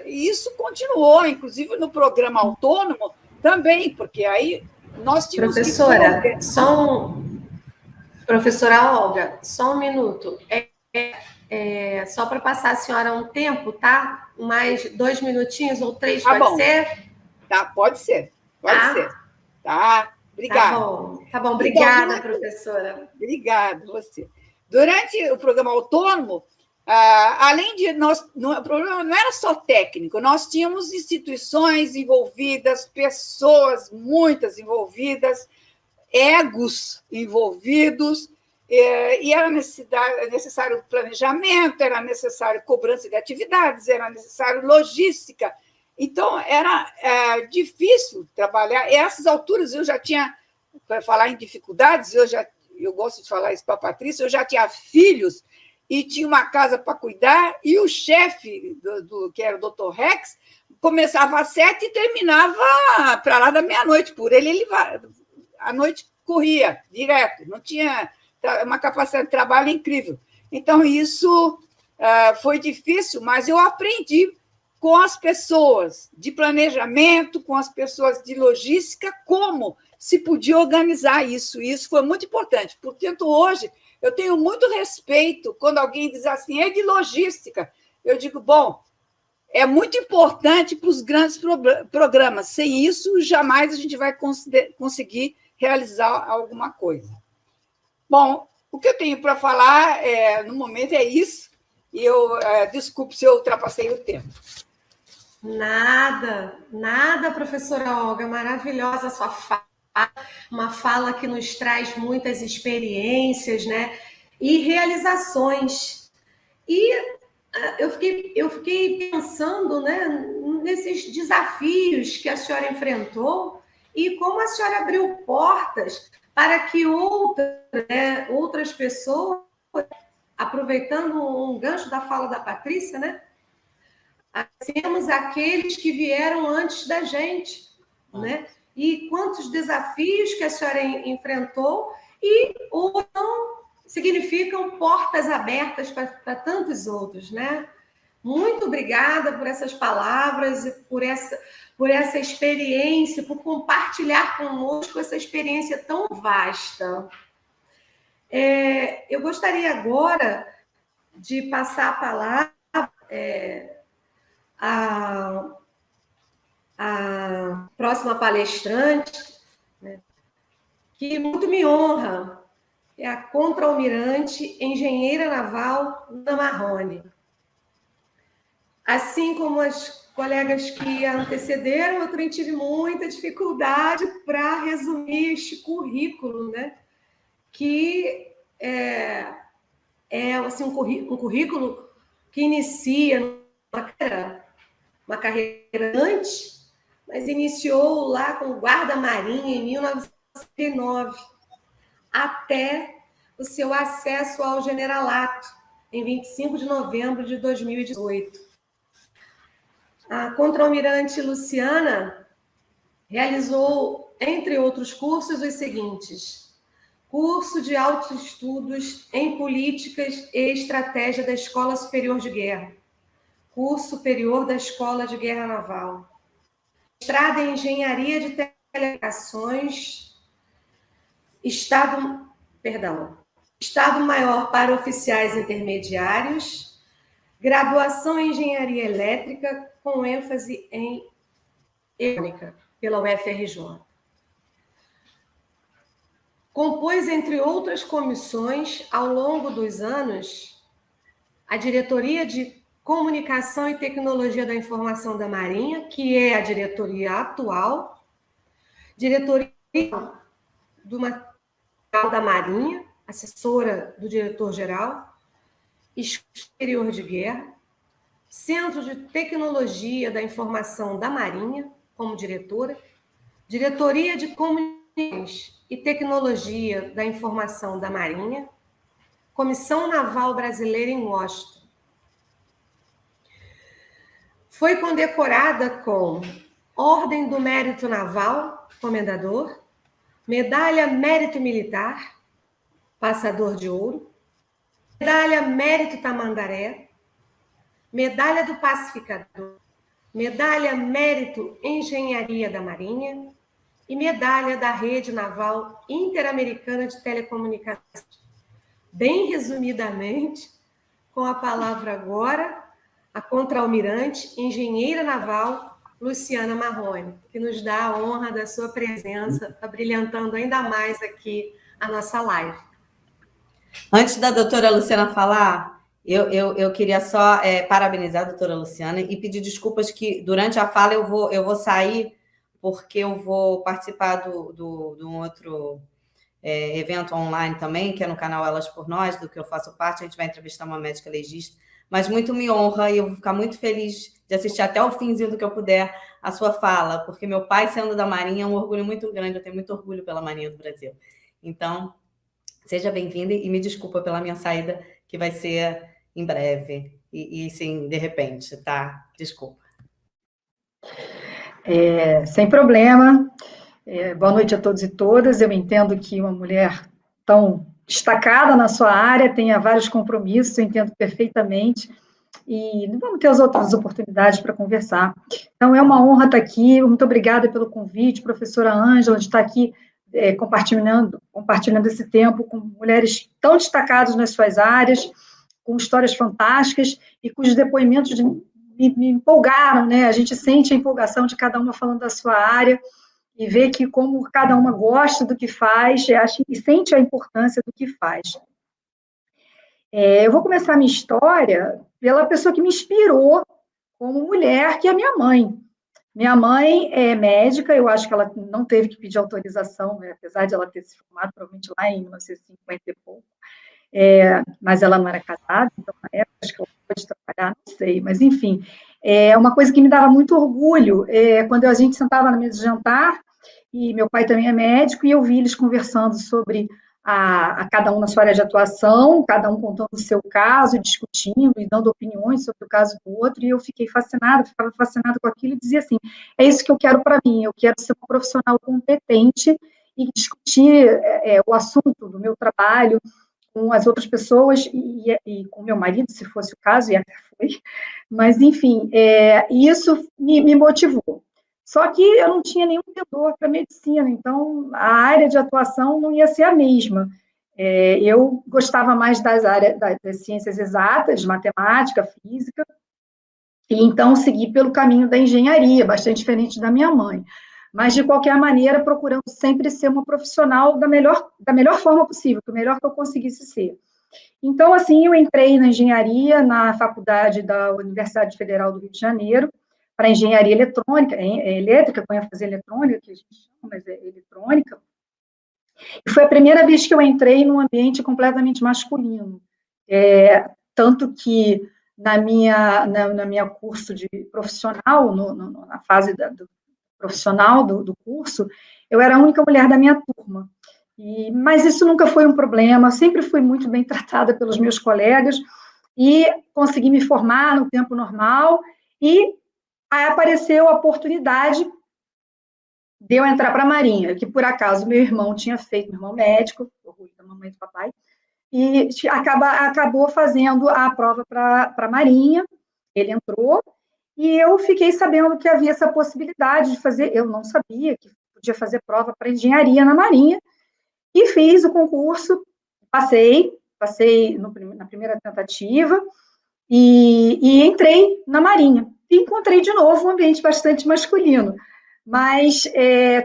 e isso continuou, inclusive no programa autônomo também, porque aí nós tínhamos Professora Olga, só um minuto. Só para passar a senhora um tempo, tá? Mais 2 minutinhos ou 3, Tá pode bom. ser? Tá, pode ser. Pode Tá? ser. Tá, obrigada. Tá bom. Obrigada, professora. Obrigada, você. Durante o programa autônomo, além de o problema não era só técnico, nós tínhamos instituições envolvidas, pessoas muitas envolvidas, egos envolvidos, e era necessário planejamento, era necessário cobrança de atividades, era necessário logística. Então, era difícil trabalhar. E a essas alturas, eu já tinha, para falar em dificuldades, eu gosto de falar isso para a Patrícia, eu já tinha filhos e tinha uma casa para cuidar, e o chefe, que era o Dr. Rex, começava às 7 e terminava para lá da meia-noite. Por ele a noite corria direto, não tinha uma capacidade de trabalho incrível. Então, isso foi difícil, mas eu aprendi com as pessoas de planejamento, com as pessoas de logística, como se podia organizar isso. E isso foi muito importante. Portanto, hoje, eu tenho muito respeito quando alguém diz assim, é de logística. Eu digo, bom, é muito importante para os grandes programas. Sem isso, jamais a gente vai conseguir realizar alguma coisa. Bom, o que eu tenho para falar no momento é isso. E desculpe se eu ultrapassei o tempo. Nada, professora Olga, maravilhosa a sua fala, uma fala que nos traz muitas experiências, né, e realizações. E eu fiquei pensando, né, nesses desafios que a senhora enfrentou e como a senhora abriu portas para que outras pessoas, aproveitando um gancho da fala da Patrícia, né, temos aqueles que vieram antes da gente, né? E quantos desafios que a senhora enfrentou e hoje significam portas abertas para tantos outros, né? Muito obrigada por essas palavras e por essa experiência, por compartilhar conosco essa experiência tão vasta. Eu gostaria agora de passar a palavra a próxima palestrante, né, que muito me honra, é a contra-almirante engenheira naval Ana Marrone. Assim como as colegas que a antecederam, eu também tive muita dificuldade para resumir este currículo, né, que é assim, um currículo que inicia uma carreira antes, mas iniciou lá com o Guarda-Marinha em 1909, até o seu acesso ao generalato, em 25 de novembro de 2018. A contra-almirante Luciana realizou, entre outros cursos, os seguintes: curso de altos estudos em políticas e estratégia da Escola Superior de Guerra, curso superior da Escola de Guerra Naval, mestrado em Engenharia de Telecomunicações, Estado Maior para Oficiais Intermediários, graduação em Engenharia Elétrica, com ênfase em eletrônica, pela UFRJ. Compôs, entre outras comissões, ao longo dos anos, a Diretoria de Comunicação e Tecnologia da Informação da Marinha, que é a diretoria atual, Diretoria do Material da Marinha, assessora do diretor-geral, Escola Superior de Guerra, Centro de Tecnologia da Informação da Marinha, como diretora, Diretoria de Comunicações e Tecnologia da Informação da Marinha, Comissão Naval Brasileira em Washington. Foi condecorada com Ordem do Mérito Naval, Comendador, Medalha Mérito Militar, Passador de Ouro, Medalha Mérito Tamandaré, Medalha do Pacificador, Medalha Mérito Engenharia da Marinha e Medalha da Rede Naval Interamericana de Telecomunicações. Bem resumidamente, com a palavra agora a contra-almirante, engenheira naval, Luciana Marrone, que nos dá a honra da sua presença, abrilhantando ainda mais aqui a nossa live. Antes da doutora Luciana falar, eu queria só parabenizar a doutora Luciana e pedir desculpas que durante a fala eu vou sair, porque eu vou participar de um outro evento online também, que é no canal Elas por Nós, do que eu faço parte. A gente vai entrevistar uma médica legista, mas muito me honra e eu vou ficar muito feliz de assistir até o finzinho do que eu puder a sua fala, porque meu pai, sendo da Marinha, é um orgulho muito grande, eu tenho muito orgulho pela Marinha do Brasil. Então, seja bem-vinda e me desculpa pela minha saída, que vai ser em breve, e sim, de repente, tá? Desculpa. Sem problema. Boa noite a todos e todas. Eu entendo que uma mulher tão destacada na sua área tenha vários compromissos, eu entendo perfeitamente, e vamos ter as outras oportunidades para conversar. Então, é uma honra estar aqui, muito obrigada pelo convite, professora Ângela, de estar aqui compartilhando esse tempo com mulheres tão destacadas nas suas áreas, com histórias fantásticas e cujos depoimentos me empolgaram, né? A gente sente a empolgação de cada uma falando da sua área, e ver que como cada uma gosta do que faz, e sente a importância do que faz. Eu vou começar a minha história pela pessoa que me inspirou como mulher, que é a minha mãe. Minha mãe é médica, eu acho que ela não teve que pedir autorização, né, apesar de ela ter se formado provavelmente lá em 1950 e pouco, mas ela não era casada, então na época acho que ela pôde trabalhar, não sei, mas enfim, uma coisa que me dava muito orgulho, quando a gente sentava na mesa de jantar, e meu pai também é médico, e eu vi eles conversando sobre a cada um na sua área de atuação, cada um contando o seu caso, discutindo e dando opiniões sobre o caso do outro, e eu ficava fascinada com aquilo e dizia assim, é isso que eu quero para mim, eu quero ser uma profissional competente e discutir o assunto do meu trabalho com as outras pessoas e com meu marido, se fosse o caso, e até foi, mas enfim, isso me motivou. Só que eu não tinha nenhum pendor para medicina, então a área de atuação não ia ser a mesma. Eu gostava mais das áreas das ciências exatas, matemática, física, e então segui pelo caminho da engenharia, bastante diferente da minha mãe. Mas, de qualquer maneira, procurando sempre ser uma profissional da melhor forma possível, o melhor que eu conseguisse ser. Então, assim, eu entrei na engenharia, na faculdade da Universidade Federal do Rio de Janeiro, para engenharia eletrônica, elétrica, com ênfase eletrônica, que a gente chama, mas é eletrônica. E foi a primeira vez que eu entrei num ambiente completamente masculino. Tanto que na minha curso de profissional, na fase do profissional do curso, eu era a única mulher da minha turma. Mas isso nunca foi um problema, sempre fui muito bem tratada pelos meus colegas e consegui me formar no tempo normal e aí apareceu a oportunidade de eu entrar para a Marinha, que por acaso meu irmão tinha feito, meu irmão médico, orgulho da mamãe e do papai, e acabou fazendo a prova para a Marinha, ele entrou, e eu fiquei sabendo que havia essa possibilidade de fazer, eu não sabia que podia fazer prova para engenharia na Marinha, e fiz o concurso, passei na primeira tentativa, e entrei na Marinha. E encontrei de novo um ambiente bastante masculino, mas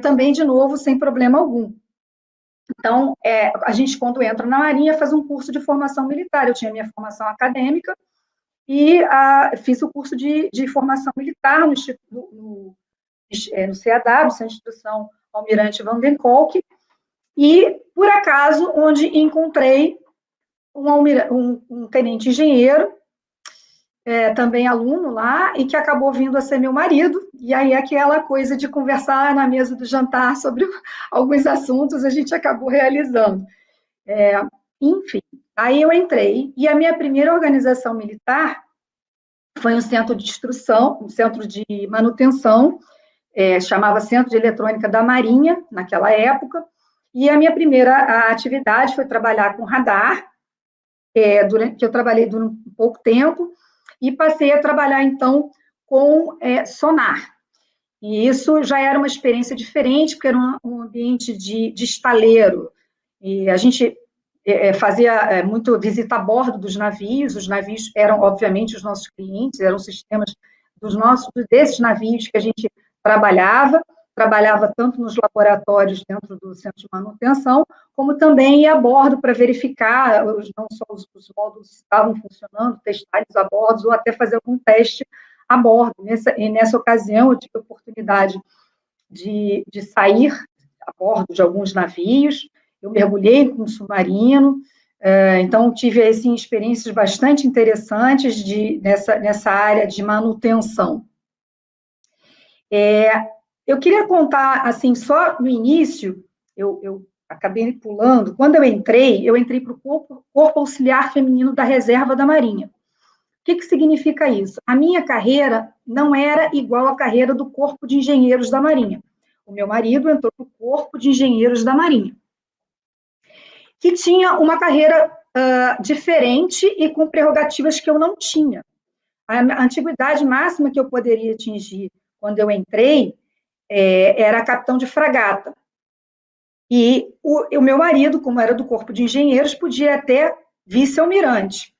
também, de novo, sem problema algum. Então, a gente, quando entra na Marinha, faz um curso de formação militar. Eu tinha minha formação acadêmica e fiz o curso de formação militar no CAW, Centro de Instrução Almirante Van Kolk, e, por acaso, onde encontrei um tenente engenheiro, também aluno lá, e que acabou vindo a ser meu marido, e aí aquela coisa de conversar na mesa do jantar sobre alguns assuntos, a gente acabou realizando. Enfim, aí eu entrei, e a minha primeira organização militar foi um centro de instrução, um centro de manutenção, chamava Centro de Eletrônica da Marinha, naquela época, e a minha primeira atividade foi trabalhar com radar, que eu trabalhei durante um pouco tempo, e passei a trabalhar, então, com sonar. E isso já era uma experiência diferente, porque era um ambiente de estaleiro. E fazia muito visita a bordo dos navios. Os navios eram, obviamente, os nossos clientes, eram sistemas desses navios que a gente trabalhava tanto nos laboratórios dentro do centro de manutenção, como também ia a bordo para verificar não só os módulos estavam funcionando, testar eles a bordo, ou até fazer algum teste a bordo. Nessa ocasião, eu tive a oportunidade de sair a bordo de alguns navios, eu mergulhei com um submarino, então tive assim, experiências bastante interessantes nessa área de manutenção. Eu queria contar, assim, só no início, eu acabei pulando, quando eu entrei para o Corpo Auxiliar Feminino da Reserva da Marinha. O que significa isso? A minha carreira não era igual à carreira do Corpo de Engenheiros da Marinha. O meu marido entrou para o Corpo de Engenheiros da Marinha, que tinha uma carreira diferente e com prerrogativas que eu não tinha. A antiguidade máxima que eu poderia atingir quando eu entrei era capitão de fragata. E o meu marido, como era do Corpo de Engenheiros, podia até vice-almirante.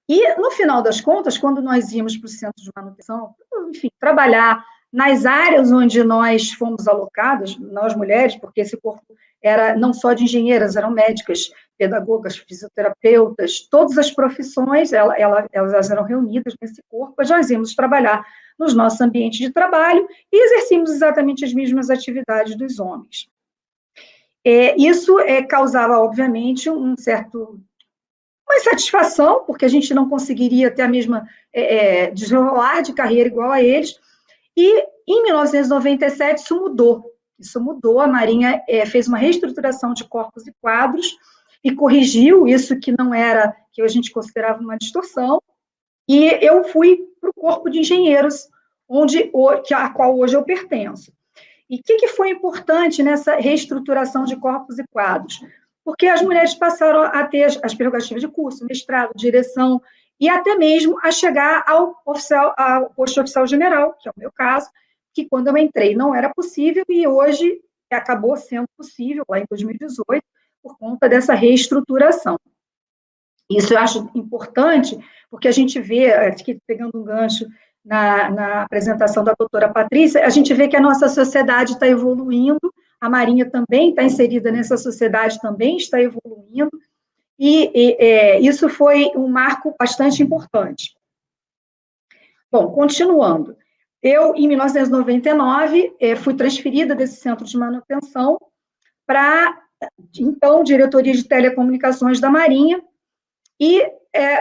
E, no final das contas, quando nós íamos para o centro de manutenção, enfim, trabalhar nas áreas onde nós fomos alocadas, nós mulheres, porque esse corpo era não só de engenheiras, eram médicas, pedagogas, fisioterapeutas, todas as profissões, elas eram reunidas nesse corpo, nós íamos trabalhar nos nossos ambientes de trabalho e exercíamos exatamente as mesmas atividades dos homens. Isso causava, obviamente, uma insatisfação, porque a gente não conseguiria ter a mesma desenrolar de carreira igual a eles, e em 1997 isso mudou, a Marinha fez uma reestruturação de corpos e quadros e corrigiu isso que não era, que a gente considerava uma distorção, e eu fui para o Corpo de Engenheiros, a qual hoje eu pertenço. E o que foi importante nessa reestruturação de corpos e quadros? Porque as mulheres passaram a ter as prerrogativas de curso, mestrado, direção, e até mesmo a chegar ao posto de oficial general, que é o meu caso, que quando eu entrei não era possível, e hoje acabou sendo possível, lá em 2018, por conta dessa reestruturação. Isso eu acho importante, porque a gente vê, aqui pegando um gancho na apresentação da doutora Patrícia, a gente vê que a nossa sociedade está evoluindo, a Marinha também está inserida nessa sociedade, também está evoluindo, e isso foi um marco bastante importante. Bom, continuando. Eu, em 1999, fui transferida desse centro de manutenção para, então, diretoria de telecomunicações da Marinha, e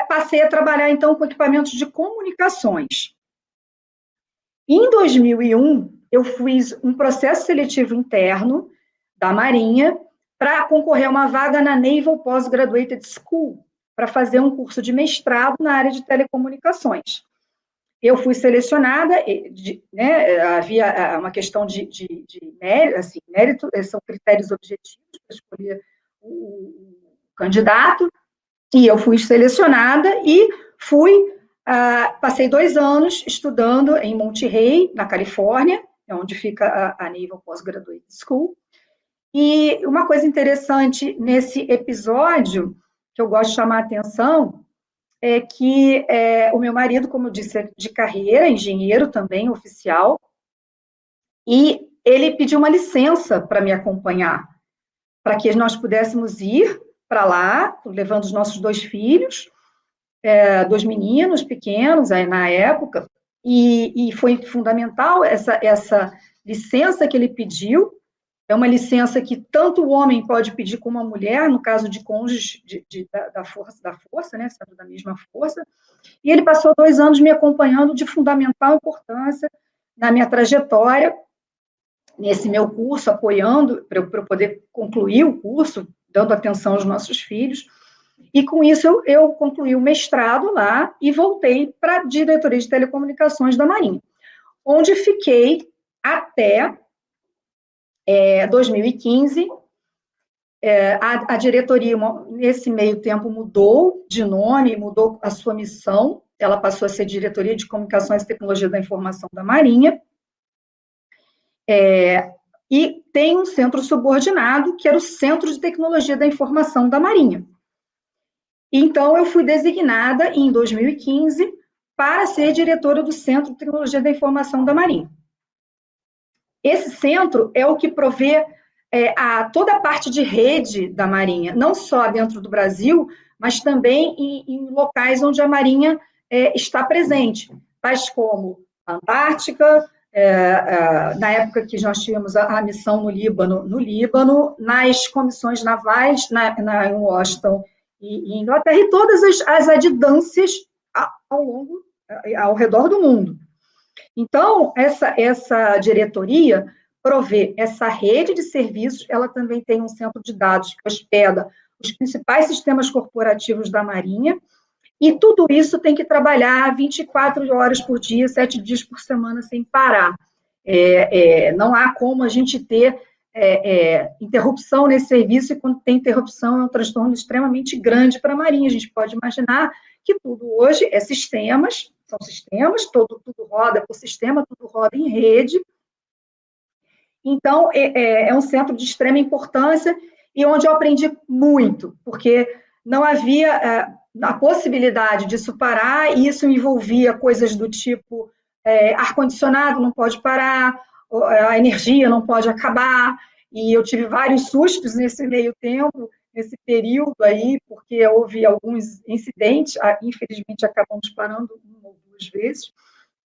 passei a trabalhar, então, com equipamentos de comunicações. Em 2001, eu fiz um processo seletivo interno da Marinha para concorrer a uma vaga na Naval Postgraduate School, para fazer um curso de mestrado na área de telecomunicações. Eu fui selecionada, havia uma questão de mérito, são critérios objetivos para escolher o candidato, e eu fui selecionada e passei 2 anos estudando em Monterey, na Califórnia, onde fica a Naval Postgraduate School. E uma coisa interessante nesse episódio, que eu gosto de chamar a atenção, é que o meu marido, como eu disse, é de carreira, engenheiro também, oficial, e ele pediu uma licença para me acompanhar, para que nós pudéssemos ir para lá, levando os nossos 2 filhos, 2 meninos pequenos, aí na época, e foi fundamental essa licença que ele pediu. É uma licença que tanto o homem pode pedir como a mulher, no caso de cônjuges da força, né, sendo da mesma força, e ele passou 2 anos me acompanhando de fundamental importância na minha trajetória, nesse meu curso, apoiando para eu poder concluir o curso, dando atenção aos nossos filhos, e com isso eu concluí o mestrado lá e voltei para a diretoria de telecomunicações da Marinha, onde fiquei até 2015, a diretoria, nesse meio tempo, mudou de nome, mudou a sua missão, ela passou a ser Diretoria de Comunicações e Tecnologia da Informação da Marinha, e tem um centro subordinado, que era o Centro de Tecnologia da Informação da Marinha. Então, eu fui designada, em 2015, para ser diretora do Centro de Tecnologia da Informação da Marinha. Esse centro é o que provê toda a parte de rede da Marinha, não só dentro do Brasil, mas também em locais onde a Marinha está presente, tais como a Antártica, na época que nós tínhamos a missão no Líbano, nas comissões navais em Washington e Inglaterra, e todas as adjudâncias ao redor do mundo. Então, essa diretoria provê essa rede de serviços, ela também tem um centro de dados que hospeda os principais sistemas corporativos da Marinha, e tudo isso tem que trabalhar 24 horas por dia, 7 dias por semana, sem parar. Não há como a gente ter interrupção nesse serviço, e quando tem interrupção é um transtorno extremamente grande para a Marinha. A gente pode imaginar que tudo hoje são sistemas, tudo roda por sistema, tudo roda em rede. Então, é um centro de extrema importância e onde eu aprendi muito, porque não havia a possibilidade disso parar, e isso envolvia coisas do tipo ar-condicionado não pode parar, a energia não pode acabar, e eu tive vários sustos nesse meio tempo, nesse período aí, porque houve alguns incidentes, infelizmente acabamos parando 1 ou 2 vezes,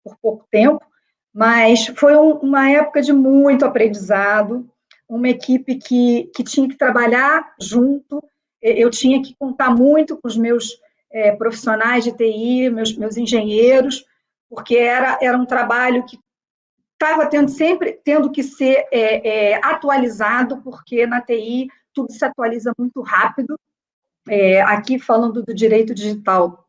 por pouco tempo, mas foi uma época de muito aprendizado, uma equipe que tinha que trabalhar junto, eu tinha que contar muito com os meus profissionais de TI, meus engenheiros, porque era um trabalho que estava sempre tendo que ser atualizado, porque na TI tudo se atualiza muito rápido. Aqui, falando do direito digital,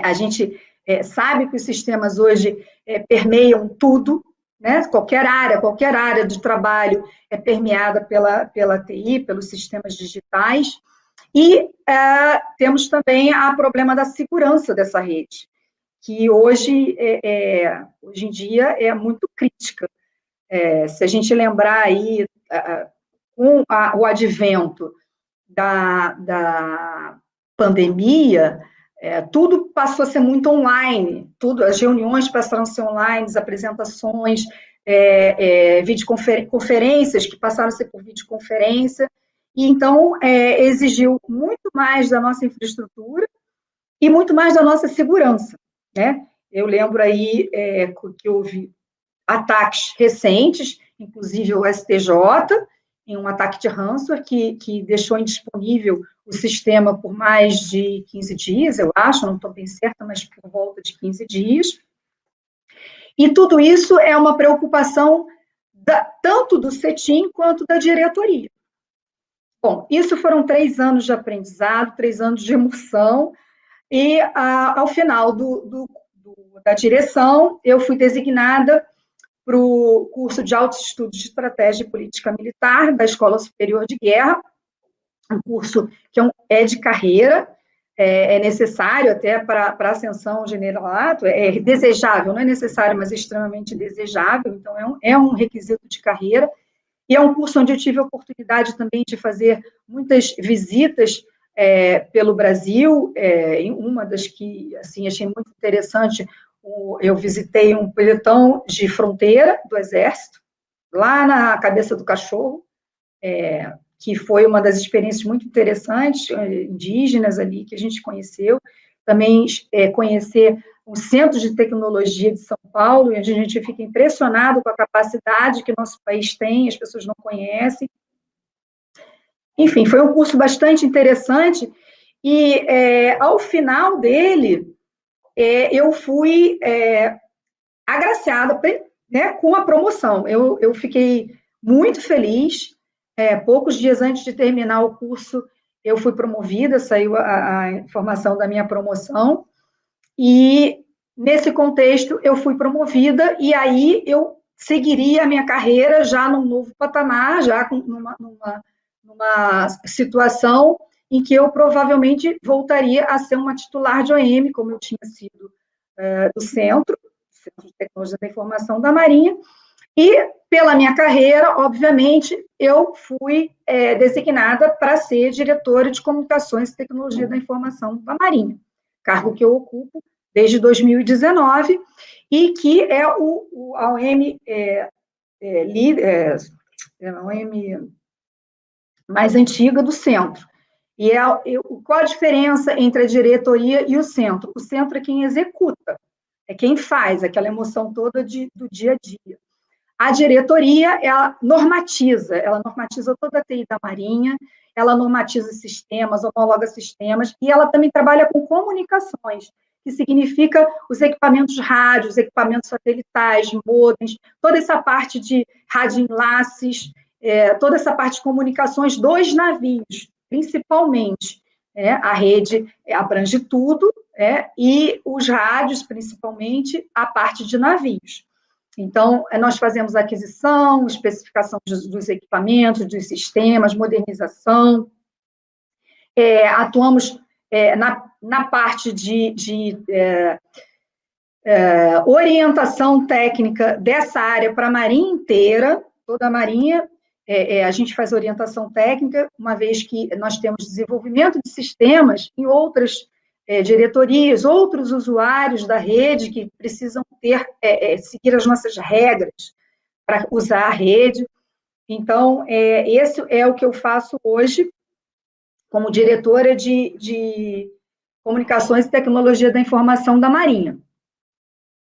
a gente sabe que os sistemas hoje permeiam tudo, né? Qualquer área de trabalho é permeada pela TI, pelos sistemas digitais, e temos também o problema da segurança dessa rede, que hoje em dia é muito crítica. Se a gente lembrar aí, com o advento da pandemia, tudo passou a ser muito online, as reuniões passaram a ser online, as apresentações, conferências que passaram a ser por videoconferência, e então exigiu muito mais da nossa infraestrutura e muito mais da nossa segurança, né? Eu lembro aí que houve ataques recentes, inclusive o STJ, em um ataque de ransomware que deixou indisponível o sistema por mais de 15 dias, eu acho, não estou bem certa, mas por volta de 15 dias. E tudo isso é uma preocupação tanto do CETIM quanto da diretoria. Bom, isso foram 3 anos de aprendizado, 3 anos de emoção, e ao final da direção, eu fui designada para o curso de Altos Estudos de Estratégia e Política Militar da Escola Superior de Guerra, um curso que é de carreira, é necessário até para a ascensão ao generalato, é desejável, não é necessário, mas extremamente desejável, então é um requisito de carreira, e é um curso onde eu tive a oportunidade também de fazer muitas visitas pelo Brasil, em uma das que, assim, achei muito interessante, eu visitei um pelotão de fronteira do Exército, lá na Cabeça do Cachorro, que foi uma das experiências muito interessantes, indígenas ali, que a gente conheceu. Também conhecer o Centro de Tecnologia de São Paulo, onde a gente fica impressionado com a capacidade que o nosso país tem, as pessoas não conhecem. Enfim, foi um curso bastante interessante, e ao final dele, eu fui agraciada, né, com a promoção. Eu fiquei muito feliz. Poucos dias antes de terminar o curso, eu fui promovida, saiu a informação da minha promoção, e nesse contexto eu fui promovida, e aí eu seguiria a minha carreira já num novo patamar, já numa situação em que eu provavelmente voltaria a ser uma titular de OM, como eu tinha sido do Centro de Tecnologia da Informação da Marinha, E, pela minha carreira, obviamente, eu fui designada para ser diretora de Comunicações e Tecnologia da Informação da Marinha, cargo que eu ocupo desde 2019, e que é a OM, a OM mais antiga do centro. E qual a diferença entre a diretoria e o centro? O centro é quem executa, é quem faz aquela emoção toda do dia a dia. A diretoria, ela normatiza toda a TI da Marinha, ela normatiza sistemas, homologa sistemas, e ela também trabalha com comunicações, que significa os equipamentos rádios, equipamentos satelitais, modems, toda essa parte de radioenlaces, toda essa parte de comunicações dos navios, principalmente. A rede abrange tudo, e os rádios, principalmente, a parte de navios. Então, nós fazemos aquisição, especificação dos equipamentos, dos sistemas, modernização, atuamos na parte de orientação técnica dessa área para a Marinha inteira, toda a Marinha, a gente faz orientação técnica, uma vez que nós temos desenvolvimento de sistemas em outras diretorias, outros usuários da rede que precisam seguir as nossas regras para usar a rede. Então, esse é o que eu faço hoje como diretora de Comunicações e Tecnologia da Informação da Marinha.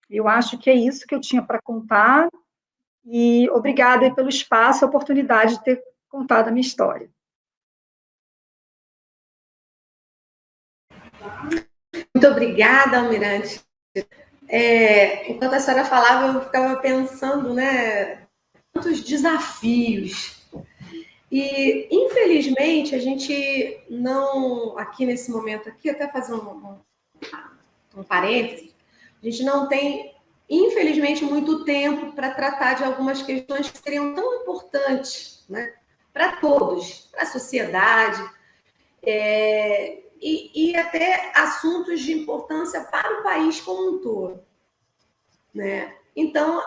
Eu acho que é isso que eu tinha para contar, e obrigada pelo espaço e a oportunidade de ter contado a minha história. Muito obrigada, Almirante. Enquanto a senhora falava, eu ficava pensando, né, quantos desafios. E, infelizmente, a gente não, aqui nesse momento, aqui, até fazer um parênteses, a gente não tem, infelizmente, muito tempo para tratar de algumas questões que seriam tão importantes, né, para todos, para a sociedade, e até assuntos de importância para o país como um todo, né? Então,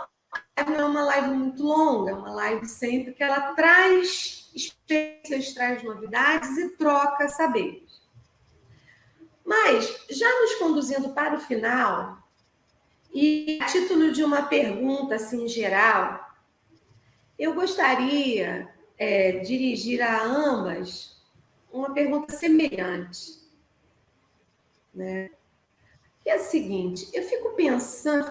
não é uma live muito longa, é uma live sempre que ela traz experiências, traz novidades e troca saberes. Mas, já nos conduzindo para o final, e a título de uma pergunta assim geral, eu gostaria dirigir a ambas uma pergunta semelhante, né? Que é a seguinte: eu fiquei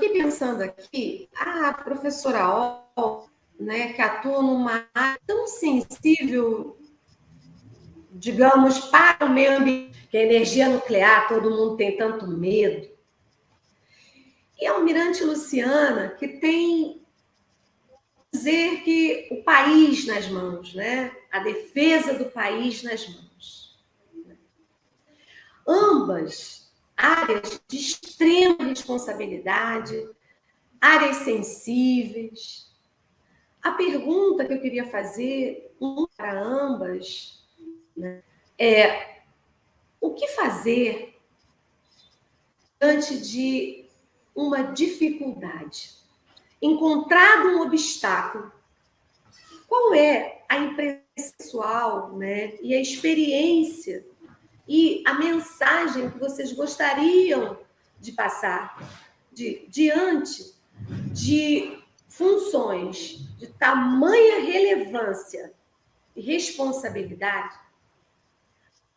pensando aqui, a professora Olga, né, que atua numa área tão sensível, digamos, para o meio ambiente, que a energia nuclear, todo mundo tem tanto medo. E a Almirante Luciana, que tem dizer que o país nas mãos, né? A defesa do país nas mãos. Ambas áreas de extrema responsabilidade, áreas sensíveis. A pergunta que eu queria fazer para ambas, né, é: o que fazer diante de uma dificuldade? Encontrado um obstáculo, qual é a impressão pessoal, né, e a experiência e a mensagem que vocês gostariam de passar diante de funções de tamanha relevância e responsabilidade,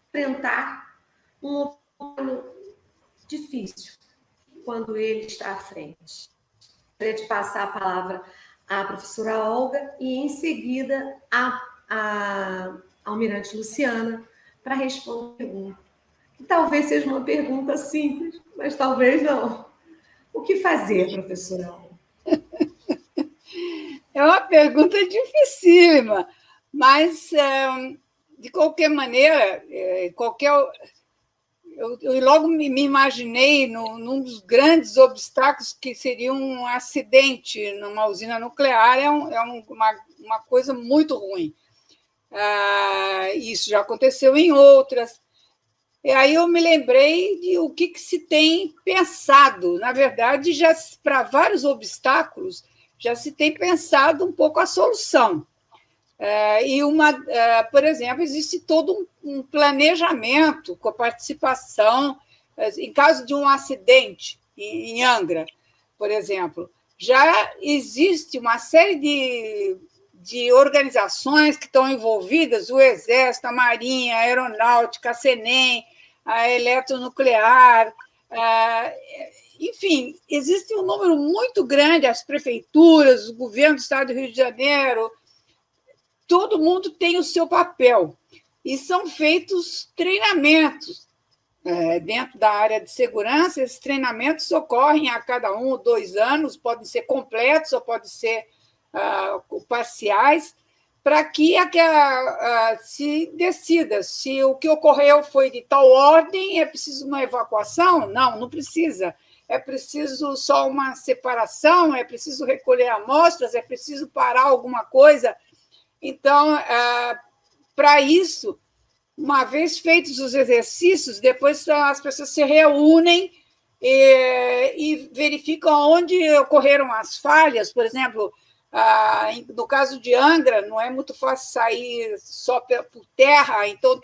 enfrentar um obstáculo difícil quando ele está à frente? Gostaria de passar a palavra à professora Olga e, em seguida, à Almirante Luciana para responder a pergunta. Que talvez seja uma pergunta simples, mas talvez não. O que fazer, professora Olga? É uma pergunta dificílima, mas, de qualquer maneira, eu logo me imaginei num dos grandes obstáculos que seria um acidente numa usina nuclear. Uma coisa muito ruim. Isso já aconteceu em outras. E aí eu me lembrei de o que se tem pensado. Na verdade, já para vários obstáculos, já se tem pensado um pouco a solução. Por exemplo, existe todo um planejamento com a participação, em caso de um acidente em Angra, por exemplo, já existe uma série de organizações que estão envolvidas, o Exército, a Marinha, a Aeronáutica, a Senem, a Eletronuclear, enfim, existe um número muito grande, as prefeituras, o governo do Estado do Rio de Janeiro, todo mundo tem o seu papel, e são feitos treinamentos dentro da área de segurança. Esses treinamentos ocorrem a cada 1 ou 2 anos, podem ser completos ou podem ser parciais, para que se decida se o que ocorreu foi de tal ordem, é preciso uma evacuação? Não precisa. É preciso só uma separação, é preciso recolher amostras, é preciso parar alguma coisa. Então, para isso, uma vez feitos os exercícios, depois as pessoas se reúnem e verificam onde ocorreram as falhas. Por exemplo, no caso de Angra, não é muito fácil sair só por terra, então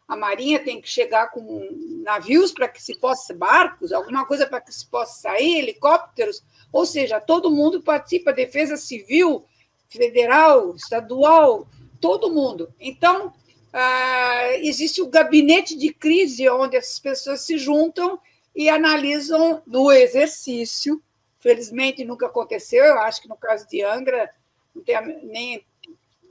a Marinha tem que chegar com navios para que se possa, barcos, alguma coisa para que se possa sair, helicópteros, ou seja, todo mundo participa, Defesa Civil, federal, estadual, todo mundo. Então, existe o gabinete de crise, onde as pessoas se juntam e analisam no exercício. Felizmente, nunca aconteceu, eu acho que no caso de Angra não tem nem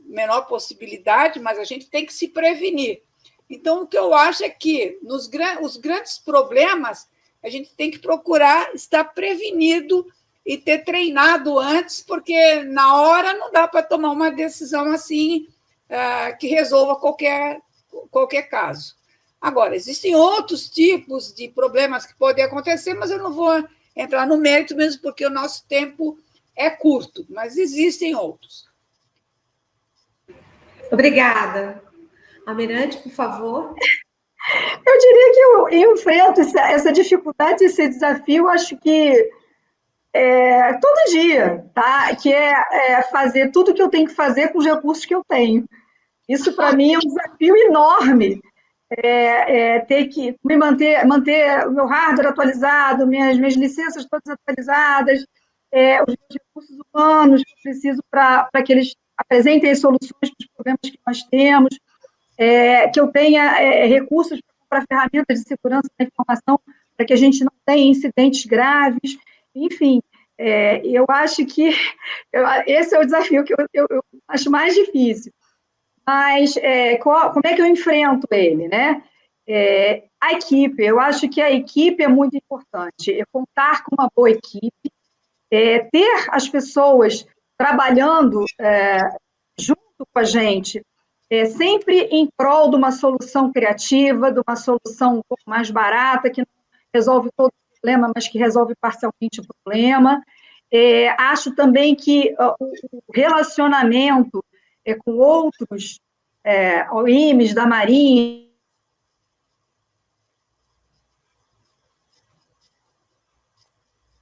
menor possibilidade, mas a gente tem que se prevenir. Então, o que eu acho é que os grandes problemas a gente tem que procurar estar prevenido e ter treinado antes, porque na hora não dá para tomar uma decisão assim que resolva qualquer caso. Agora, existem outros tipos de problemas que podem acontecer, mas eu não vou entrar no mérito mesmo, porque o nosso tempo é curto, mas existem outros. Obrigada. Almirante, por favor. Eu diria que eu enfrento essa dificuldade, esse desafio, acho que todo dia, tá? Que é fazer tudo que eu tenho que fazer com os recursos que eu tenho. Isso, para mim, é um desafio enorme. Ter que manter o meu hardware atualizado, minhas licenças todas atualizadas, os meus recursos humanos que eu preciso para que eles apresentem as soluções para os problemas que nós temos, que eu tenha recursos para ferramentas de segurança da informação, para que a gente não tenha incidentes graves, enfim. Eu acho que esse é o desafio que eu acho mais difícil. Mas como é que eu enfrento ele, né? A equipe, eu acho que a equipe é muito importante. Contar com uma boa equipe, ter as pessoas trabalhando junto com a gente, sempre em prol de uma solução criativa, de uma solução um pouco mais barata, que não resolve todo o problema, mas que resolve parcialmente o problema. Acho também que o relacionamento com outros OIMs da Marinha.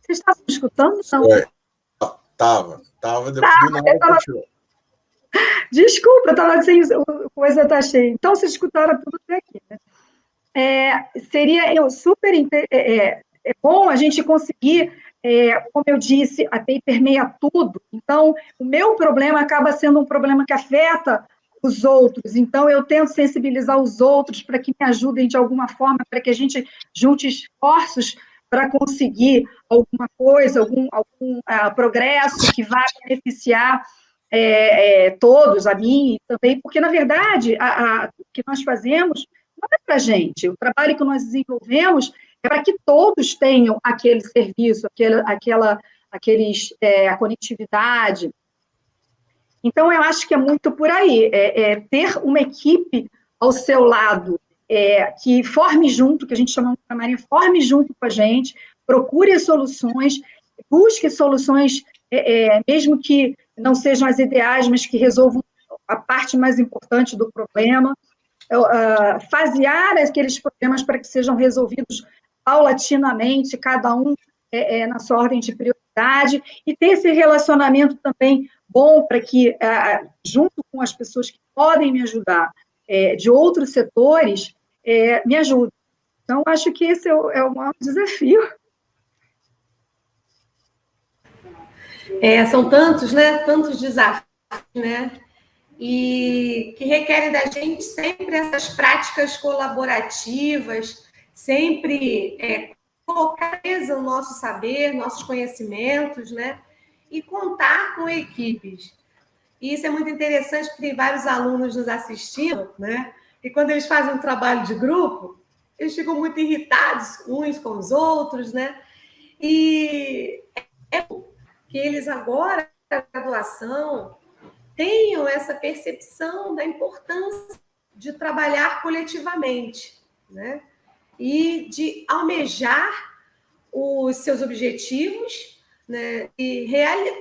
Vocês estavam me escutando? Não. Estava depois do nada. Desculpa, eu estava sem coisa está cheia. Então, vocês escutaram tudo até aqui, né? Seria super bom a gente conseguir, como eu disse, a TI permeia tudo. Então, o meu problema acaba sendo um problema que afeta os outros. Então, eu tento sensibilizar os outros para que me ajudem de alguma forma, para que a gente junte esforços para conseguir alguma coisa, algum progresso que vá beneficiar todos, a mim também, porque, na verdade, o que nós fazemos não é para a gente. O trabalho que nós desenvolvemos é para que todos tenham aquele serviço, a conectividade. Então, eu acho que é muito por aí, ter uma equipe ao seu lado, que forme junto, que a gente chama de Marinha, forme junto com a gente, procure soluções, busque soluções, mesmo que não sejam as ideais, mas que resolvam a parte mais importante do problema, fasear aqueles problemas para que sejam resolvidos paulatinamente, cada um na sua ordem de prioridade. atividade e ter esse relacionamento também bom para que, junto com as pessoas que podem me ajudar de outros setores, me ajudem. Então, acho que esse é o maior desafio. São tantos, né? Tantos desafios, né? E que requerem da gente sempre essas práticas colaborativas, sempre colocar o nosso saber, nossos conhecimentos, né? E contar com equipes. E isso é muito interessante, porque tem vários alunos nos assistindo, né? E quando eles fazem um trabalho de grupo, eles ficam muito irritados uns com os outros, né? E que eles agora, na graduação, tenham essa percepção da importância de trabalhar coletivamente, né? E de almejar os seus objetivos, né? E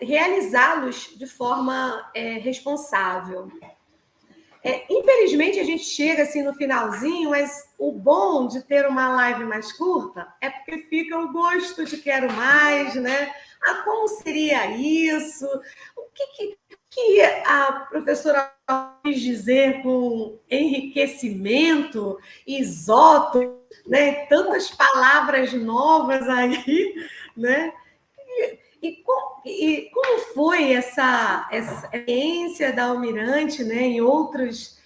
realizá-los de forma responsável. Infelizmente, a gente chega assim no finalzinho, mas o bom de ter uma live mais curta é porque fica o gosto de quero mais, né? Como seria isso? O que a professora quis dizer com enriquecimento, isótopo, né? Tantas palavras novas aí, né? E como foi essa experiência da Almirante, né, em outras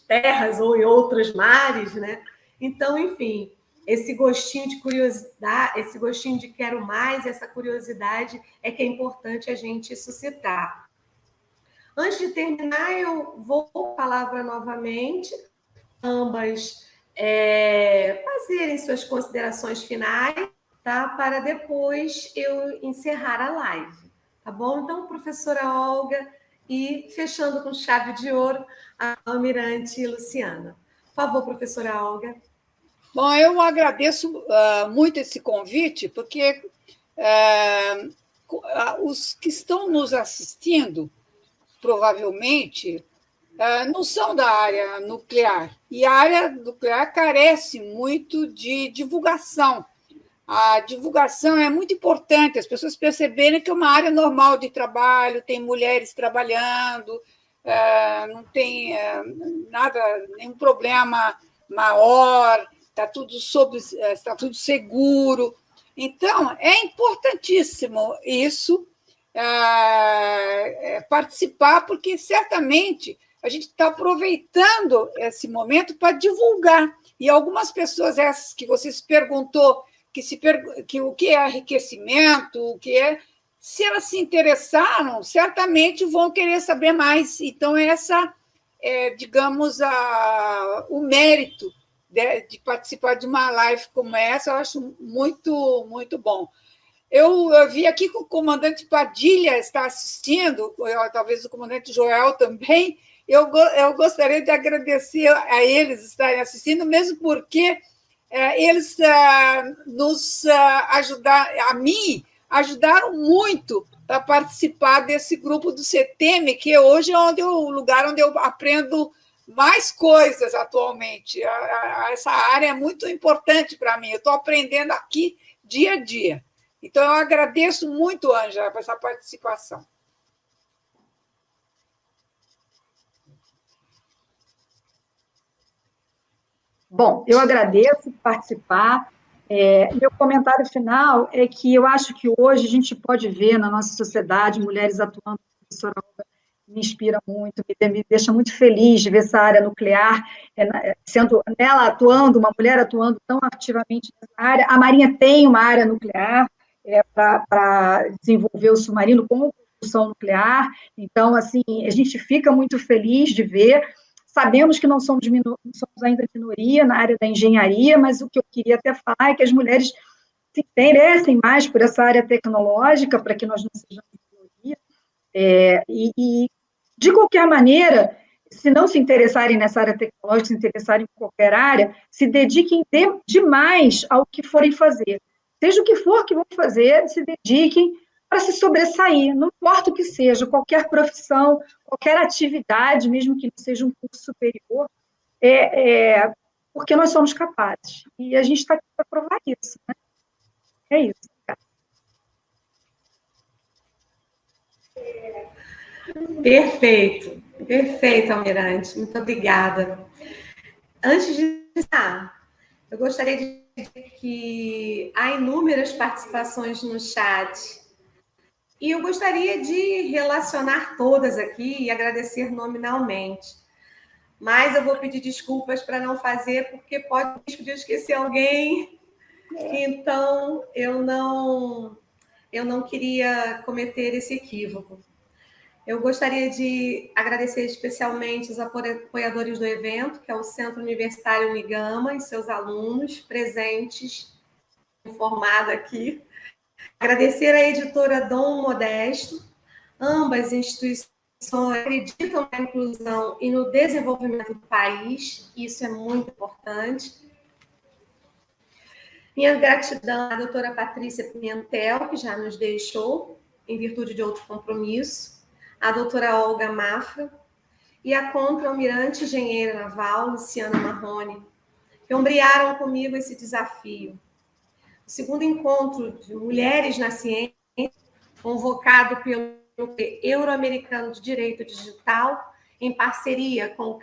terras ou em outros mares, né? Então, enfim, esse gostinho de curiosidade, esse gostinho de quero mais, essa curiosidade é que é importante a gente suscitar. Antes de terminar, eu vou a palavra novamente, ambas fazerem suas considerações finais, tá? Para depois eu encerrar a live, tá bom? Então, professora Olga, e fechando com chave de ouro, a Almirante Luciana. Por favor, professora Olga. Bom, eu agradeço muito esse convite, porque os que estão nos assistindo, provavelmente, não são da área nuclear, e a área nuclear carece muito de divulgação. A divulgação é muito importante, as pessoas perceberem que é uma área normal de trabalho, tem mulheres trabalhando, não tem nada, nenhum problema maior, está tudo seguro. Então, é importantíssimo isso, participar, porque certamente a gente está aproveitando esse momento para divulgar. E algumas pessoas, essas que você se perguntou, que o que é enriquecimento, o que é... Se elas se interessaram, certamente vão querer saber mais. Então, essa digamos, o mérito de participar de uma live como essa, eu acho muito, muito bom. Eu vi aqui que o comandante Padilha está assistindo, talvez o comandante Joel também. Eu gostaria de agradecer a eles estarem assistindo, mesmo porque eles nos ajudaram muito para participar desse grupo do CETEME, que hoje é o lugar onde eu aprendo mais coisas atualmente. Essa área é muito importante para mim, eu estou aprendendo aqui dia a dia. Então, eu agradeço muito, Ângela, por essa participação. Bom, eu agradeço por participar. Meu comentário final é que eu acho que hoje a gente pode ver na nossa sociedade mulheres atuando, a professora Olga me inspira muito, me deixa muito feliz de ver essa área nuclear, sendo ela atuando, uma mulher atuando tão ativamente nessa área. A Marinha tem uma área nuclear para desenvolver o submarino com propulsão nuclear, então, assim, a gente fica muito feliz de ver. Sabemos que não somos ainda minoria na área da engenharia, mas o que eu queria até falar é que as mulheres se interessem mais por essa área tecnológica, para que nós não sejamos minoria. De qualquer maneira, se não se interessarem nessa área tecnológica, se interessarem em qualquer área, se dediquem demais ao que forem fazer. Seja o que for que vão fazer, se dediquem para se sobressair, não importa o que seja, qualquer profissão, qualquer atividade, mesmo que não seja um curso superior, porque nós somos capazes. E a gente está aqui para provar isso. Né? É isso. Perfeito, perfeito, Almirante. Muito obrigada. Antes de encerrar, eu gostaria de dizer que há inúmeras participações no chat e eu gostaria de relacionar todas aqui e agradecer nominalmente. Mas eu vou pedir desculpas para não fazer, porque pode ter risco de eu esquecer alguém. Então, eu não queria cometer esse equívoco. Eu gostaria de agradecer especialmente os apoiadores do evento, que é o Centro Universitário Unigama e seus alunos presentes, informado aqui. Agradecer à editora Dom Modesto. Ambas instituições acreditam na inclusão e no desenvolvimento do país, isso é muito importante. Minha gratidão à doutora Patrícia Pimentel, que já nos deixou, em virtude de outro compromisso, à doutora Olga Mafra e à contra-almirante engenheira naval, Luciana Marrone, que ombrearam comigo esse desafio. O segundo encontro de mulheres na ciência, convocado pelo Euro-Americano de Direito Digital, em parceria com o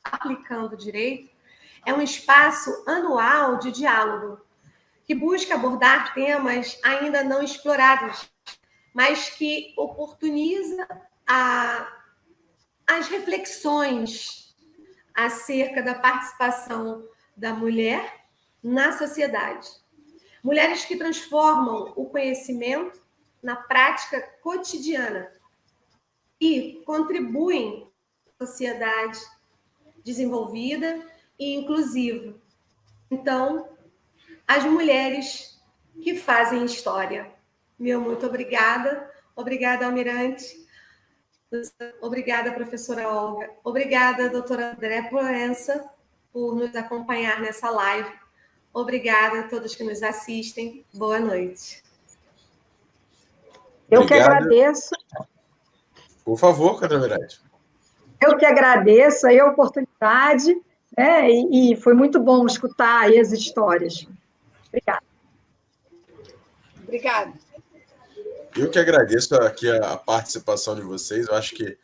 Aplicando Direito, é um espaço anual de diálogo que busca abordar temas ainda não explorados, mas que oportuniza as reflexões acerca da participação da mulher na sociedade. Mulheres que transformam o conhecimento na prática cotidiana e contribuem à sociedade desenvolvida e inclusiva. Então, as mulheres que fazem história. Meu muito obrigada. Obrigada, Almirante. Obrigada, professora Olga. Obrigada, doutora André Proença, por nos acompanhar nessa live. Obrigada a todos que nos assistem. Boa noite. Eu que agradeço. Por favor, contra-almirante. Eu que agradeço aí a oportunidade, né? E foi muito bom escutar aí as histórias. Obrigada. Obrigada. Eu que agradeço aqui a participação de vocês. Eu acho que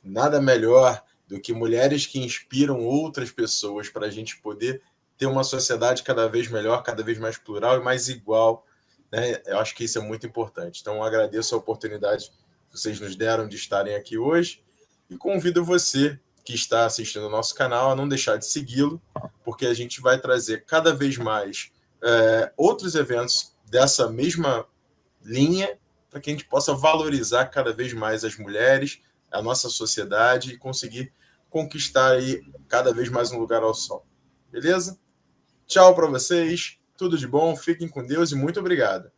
nada melhor do que mulheres que inspiram outras pessoas para a gente poder ter uma sociedade cada vez melhor, cada vez mais plural e mais igual, né? Eu acho que isso é muito importante. Então, eu agradeço a oportunidade que vocês nos deram de estarem aqui hoje e convido você que está assistindo ao nosso canal a não deixar de segui-lo, porque a gente vai trazer cada vez mais outros eventos dessa mesma linha para que a gente possa valorizar cada vez mais as mulheres, a nossa sociedade e conseguir conquistar aí cada vez mais um lugar ao sol. Beleza? Tchau para vocês, tudo de bom, fiquem com Deus e muito obrigado.